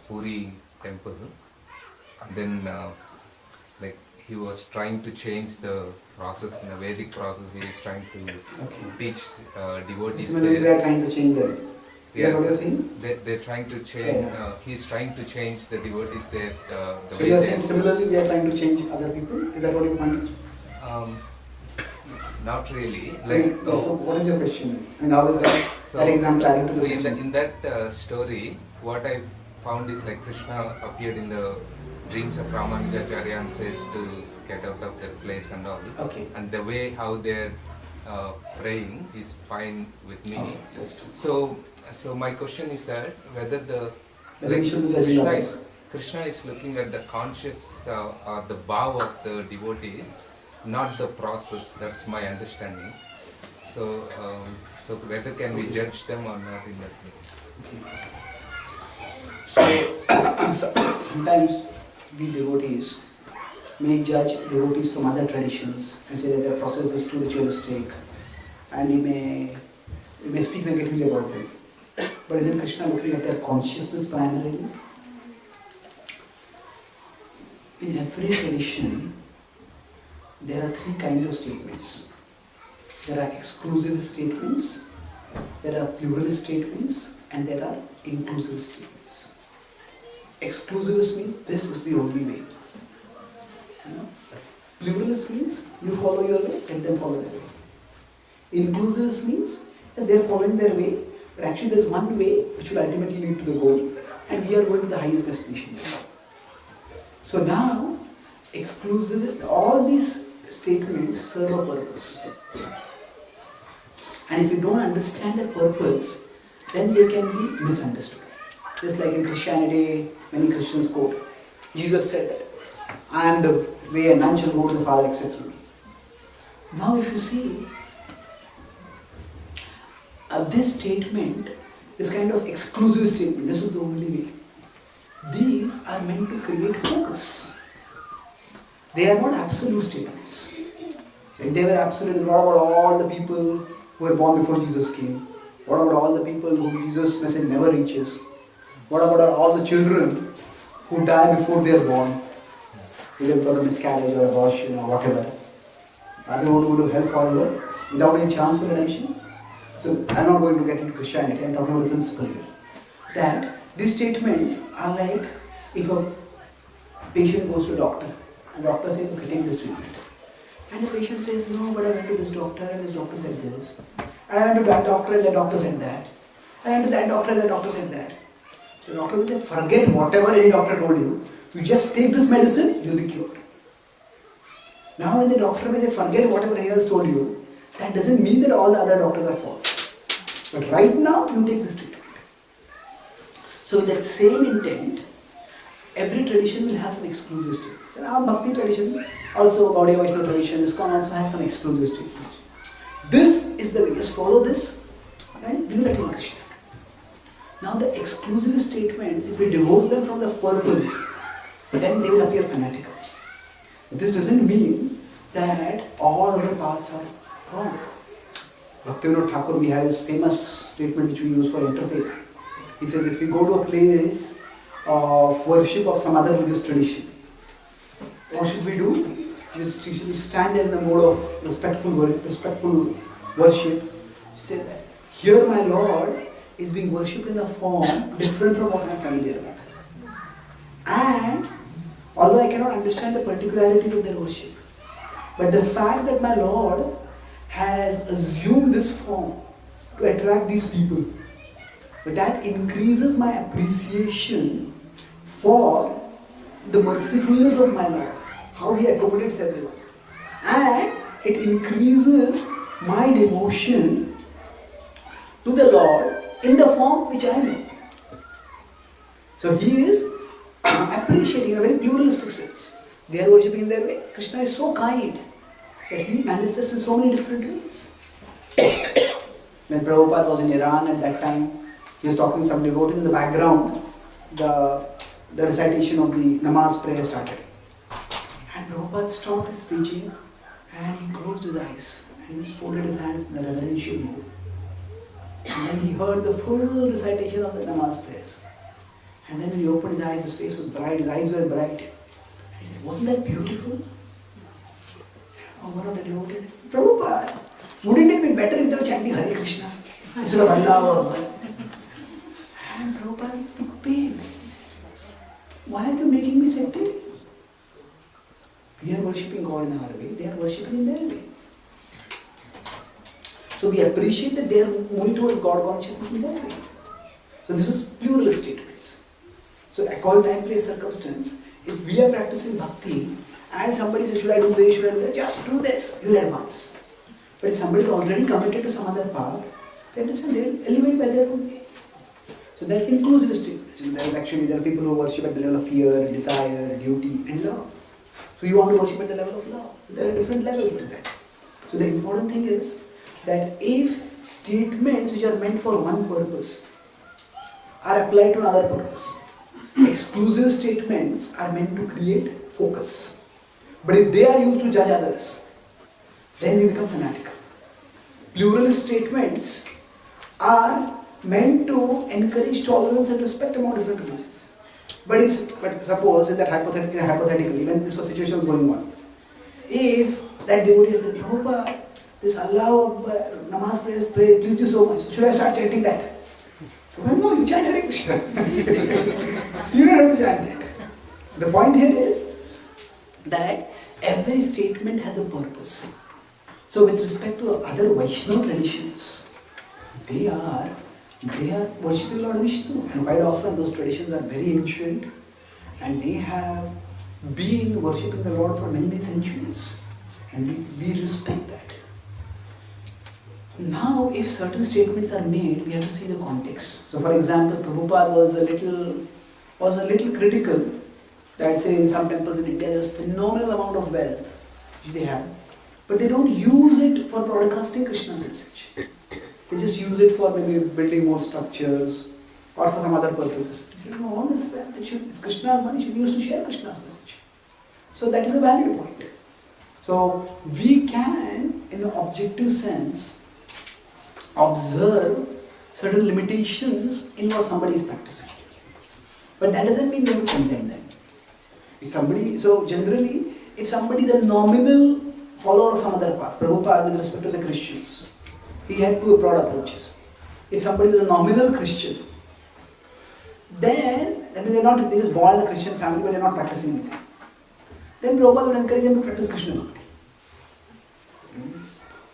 Puri temple, and then like he was trying to change the process in the Vedic process. He is trying to teach devotees. Similarly, we are trying to change them. Yes, they're trying to change. He's trying to change the devotees. The so you are saying similarly we are trying to change other people? Is that what your point is? Not really. So what is your question? I mean, how is that example adding to the question? In that story, what I found is like Krishna appeared in the dreams of Ramanujacharya and says to get out of their place and all. Okay. And the way how they're praying is fine with me. Okay, that's true. So my question is that whether Krishna is looking at the conscious or the bhav of the devotees, not the process. That's my understanding. So whether can we judge them or not in that way? So sometimes we devotees may judge devotees from other traditions and say that their process is too ritualistic and he may speak negatively about them. But isn't Krishna looking at their consciousness primarily? In every tradition, there are three kinds of statements. There are exclusive statements, there are pluralist statements, and there are inclusive statements. Exclusivist means this is the only way. Pluralist means you follow your way, let them follow their way. Inclusivist means yes, they are following their way, but actually there is one way which will ultimately lead to the goal, and we are going to the highest destination. So now, all these statements serve a purpose. And if you don't understand the purpose, then they can be misunderstood. Just like in Christianity, many Christians quote, Jesus said that, I am the way and none shall go to the Father except through me. Now if you see, this statement is kind of exclusive statement, this is the only way. These are meant to create focus. They are not absolute statements. If they were absolute, what about all the people who were born before Jesus came? What about all the people whom Jesus' message never reaches? What about all the children who die before they are born? Either because of miscarriage or abortion or whatever. Are they going to go to hell forever without any chance for redemption? So I'm not going to get into Christianity, I'm talking about the principle here. That these statements are like if a patient goes to a doctor and the doctor says, okay, take this treatment. And the patient says, no, but I went to this doctor and this doctor said this. And I went to that doctor and that doctor said that. And I went to that doctor and that doctor said that. The doctor will say, forget whatever any doctor told you. You just take this medicine, you'll be cured. Now when the doctor may say, forget whatever anyone else told you, that doesn't mean that all the other doctors are false. But right now, you take this treatment. So with that same intent, every tradition will have some exclusive statements. And our Bhakti tradition, also Gaudiya Vaishnava tradition, ISKCON also has some exclusive statements. This is the way, just follow this and do like Krishna. Now the exclusive statements, if we divorce them from the purpose, then they will appear fanatical. But this doesn't mean that all other paths are wrong. Bhaktivinoda Thakur, we have his famous statement which we use for interfaith. He says, if we go to a place of worship of some other religious tradition, what should we do? We should stand there in a mode of respectful worship. Say that, here my Lord is being worshipped in a form different from what I am familiar with. And although I cannot understand the particularities of their worship, but the fact that my Lord has assumed this form to attract these people, but that increases my appreciation for the mercifulness of my Lord, how He accommodates everyone. And it increases my devotion to the Lord in the form which I am in. So He is appreciating in a very pluralistic sense. They are worshipping in their way. Krishna is so kind that He manifests in so many different ways. When Prabhupada was in Iran at that time, he was talking to some devotees in the background. The recitation of the namaz prayer started. And Prabhupada stopped his preaching and he closed his eyes and he folded his hands in a reverential mode. And then he heard the full recitation of the namaz prayers. And then when he opened his eyes, his face was bright, his eyes were bright. He said, wasn't that beautiful? One of the devotees said, Prabhupada, wouldn't it be better if they were chanting Hare Krishna instead of Allah or Allah? And Prabhupada took pain. He said, why are you making me sectarian? We are worshipping God in our way, they are worshipping in their way. So we appreciate that they are moving towards God consciousness in their way. So this is pluralist statements. So according to time, place, circumstance, if we are practicing bhakti and somebody says, should I do this, should I do that, just do this, you will advance. But if somebody is already committed to some other path, then they will elevate by their own way. So that inclusive statements. There are people who worship at the level of fear, desire, duty and love. So you want to worship at the level of love. So there are different levels like that. So the important thing is that if statements which are meant for one purpose are applied to another purpose, exclusive statements are meant to create focus. But if they are used to judge others, then we become fanatical. Pluralist statements are meant to encourage tolerance and respect among different religions. But suppose in that hypothetically, when this situation was going on, if that devotee had said, Prabhupada, this Allah Akbar, namaz prayers, please you so much. Should I start chanting that? Well, no, you chant Hare Krishna. You don't have to chant that. So the point here is that every statement has a purpose. So with respect to other Vaishnava traditions, they are worshipping Lord Vishnu, and quite often those traditions are very ancient and they have been worshipping the Lord for many, many centuries, and we respect that. Now, if certain statements are made, we have to see the context. So, for example, Prabhupada was a little critical that, say, in some temples in India, there's a phenomenal amount of wealth which they have, but they don't use it for broadcasting Krishna's message. They just use it for maybe building more structures or for some other purposes. They say, no, all this wealth, it's Krishna's money, should be used to share Krishna's message. So that is a valid point. So we can, in an objective sense, observe certain limitations in what somebody is practicing. But that doesn't mean we have to condemn them. So generally, if somebody is a nominal follower of some other path, Prabhupada with respect to the Christians, he had two broad approaches. If somebody is a nominal Christian, then they're just born in a Christian family but they're not practicing anything. Then Prabhupada would encourage them to practice Krishna Bhakti.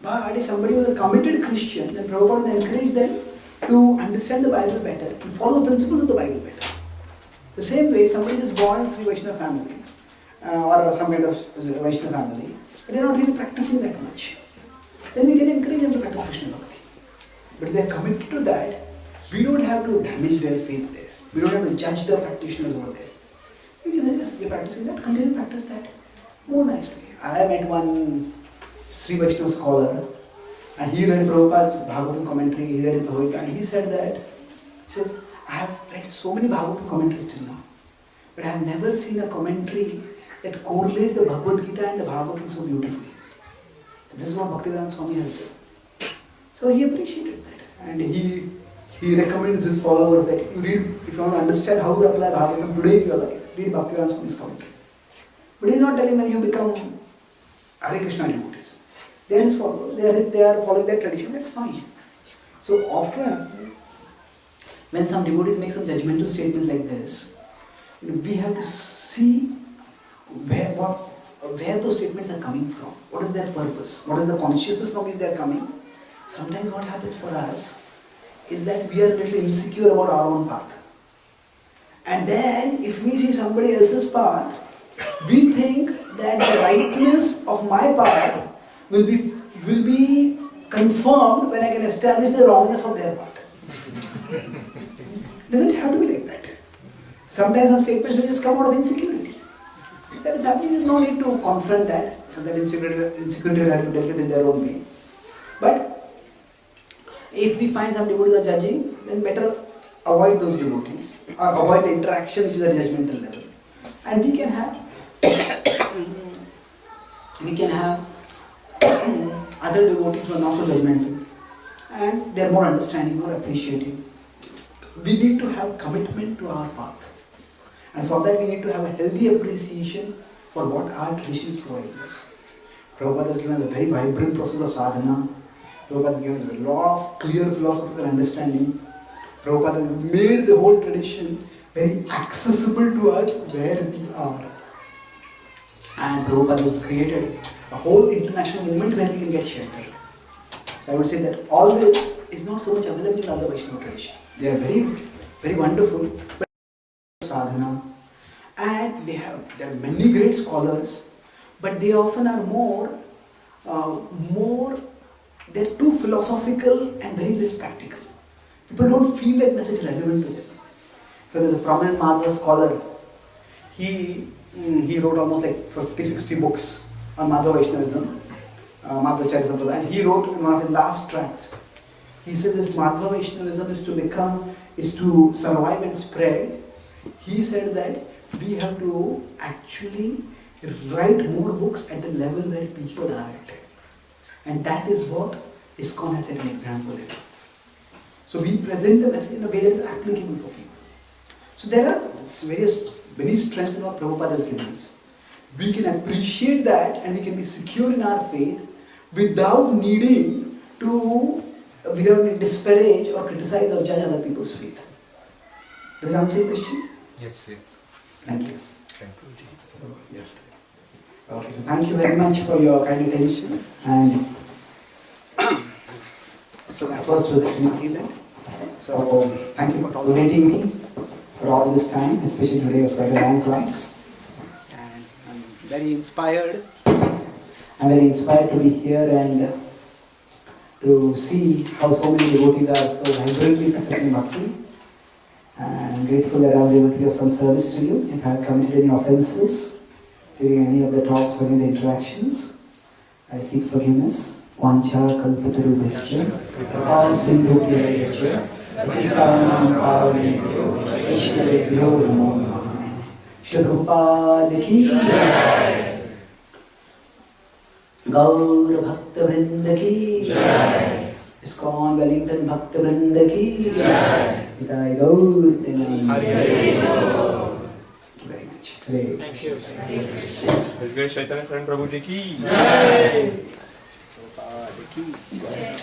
But if somebody was a committed Christian, then Prabhupada would encourage them to understand the Bible better and follow the principles of the Bible better. The same way, if somebody is born in a Sri Vaishnava family or some kind of Vaishnava family, but they're not really practicing that much, then we can encourage them to practice Krishna Bhakti. But if they're committed to that, we don't have to damage their faith there. We don't have to judge the practitioners over there. We can just, you're practicing that, continue to practice that more nicely. I met one Sri Vaishnava scholar, and he read Prabhupada's Bhagavatam commentary, he read it Bhagavad, and he said that, he says, I have read so many Bhagavatam commentaries till now, but I have never seen a commentary that correlates the Bhagavad Gita and the Bhagavatam so beautifully. So this is what Bhaktivedanta Swami has done. So he appreciated that, and he recommends his followers that you read, if you want to understand how to apply Bhagavatam today in your life, read Bhaktivedanta Swami's commentary. But he is not telling them you become Hare Krishna devotees. They are his followers, they are following that tradition, that's fine. So often, when some devotees make some judgmental statement like this, we have to see where those statements are coming from. What is their purpose? What is the consciousness from which they are coming? Sometimes what happens for us is that we are a little insecure about our own path. And then if we see somebody else's path, we think that the rightness of my path will be confirmed when I can establish the wrongness of their path. Doesn't have to be like that. Sometimes some statements will just come out of insecurity. If that is happening, there is no need to confront that. So that insecurity will have to deal with in their own way. But if we find some devotees are judging, then better avoid those devotees or avoid the interaction which is at judgmental level. And we can have other devotees who are not so judgmental and they are more understanding, more appreciating. We need to have commitment to our path. And for that we need to have a healthy appreciation for what our traditions provide us. Prabhupada has given us a very vibrant process of sadhana. Prabhupada has given us a lot of clear philosophical understanding. Prabhupada has made the whole tradition very accessible to us where we are. And Prabhupada has created a whole international movement where we can get shelter. So I would say that all this is not so much available in other Vaishnava tradition. They are very, very wonderful, but sadhana, and they have many great scholars, but they often are they're too philosophical and very little practical. People don't feel that message relevant to them. So there's a prominent Madhava scholar. He wrote almost like 50-60 books on Madhava Vaishnavism, Madhvacharya Sampradaya, and he wrote in one of his last tracts. He said that Madhava Vaishnavism is to survive and spread. He said that we have to actually write more books at the level where people are at. And that is what ISKCON has set an example there. So we present the message in a way that is applicable for people. So there are many strengths in what Prabhupada has given us. We can appreciate that and we can be secure in our faith without needing to disparage or criticize or judge other people's faith. Does that answer your question? Yes, yes. Thank you. Thank you. Yes. Okay, so thank you very much for your kind attention. And so my first visit to New Zealand. So thank you for tolerating me for all this time, especially today was quite a long class. And I'm very inspired. I'm very inspired to be here and to see how so many devotees are so vibrantly practicing bhakti. And I'm grateful that I was able to be of some service to you. If I have committed any offenses during any of the talks or any of the interactions, I seek forgiveness. Vancha kalpatarubhasya kripa sindhubhyaya patitanam pavanebhyo vaishnavebhyo namo namaha. Shri Prabhupada ki jai. Gaur Bhakta Vrinda ki jai. ISKCON Wellington Bhakta Vrinda ki jai. Hidai Gaur Pranam. Thank you very much. Hare Thank you. HG Chaitanya Charan Prabhuji ki Prabhupada ki jai.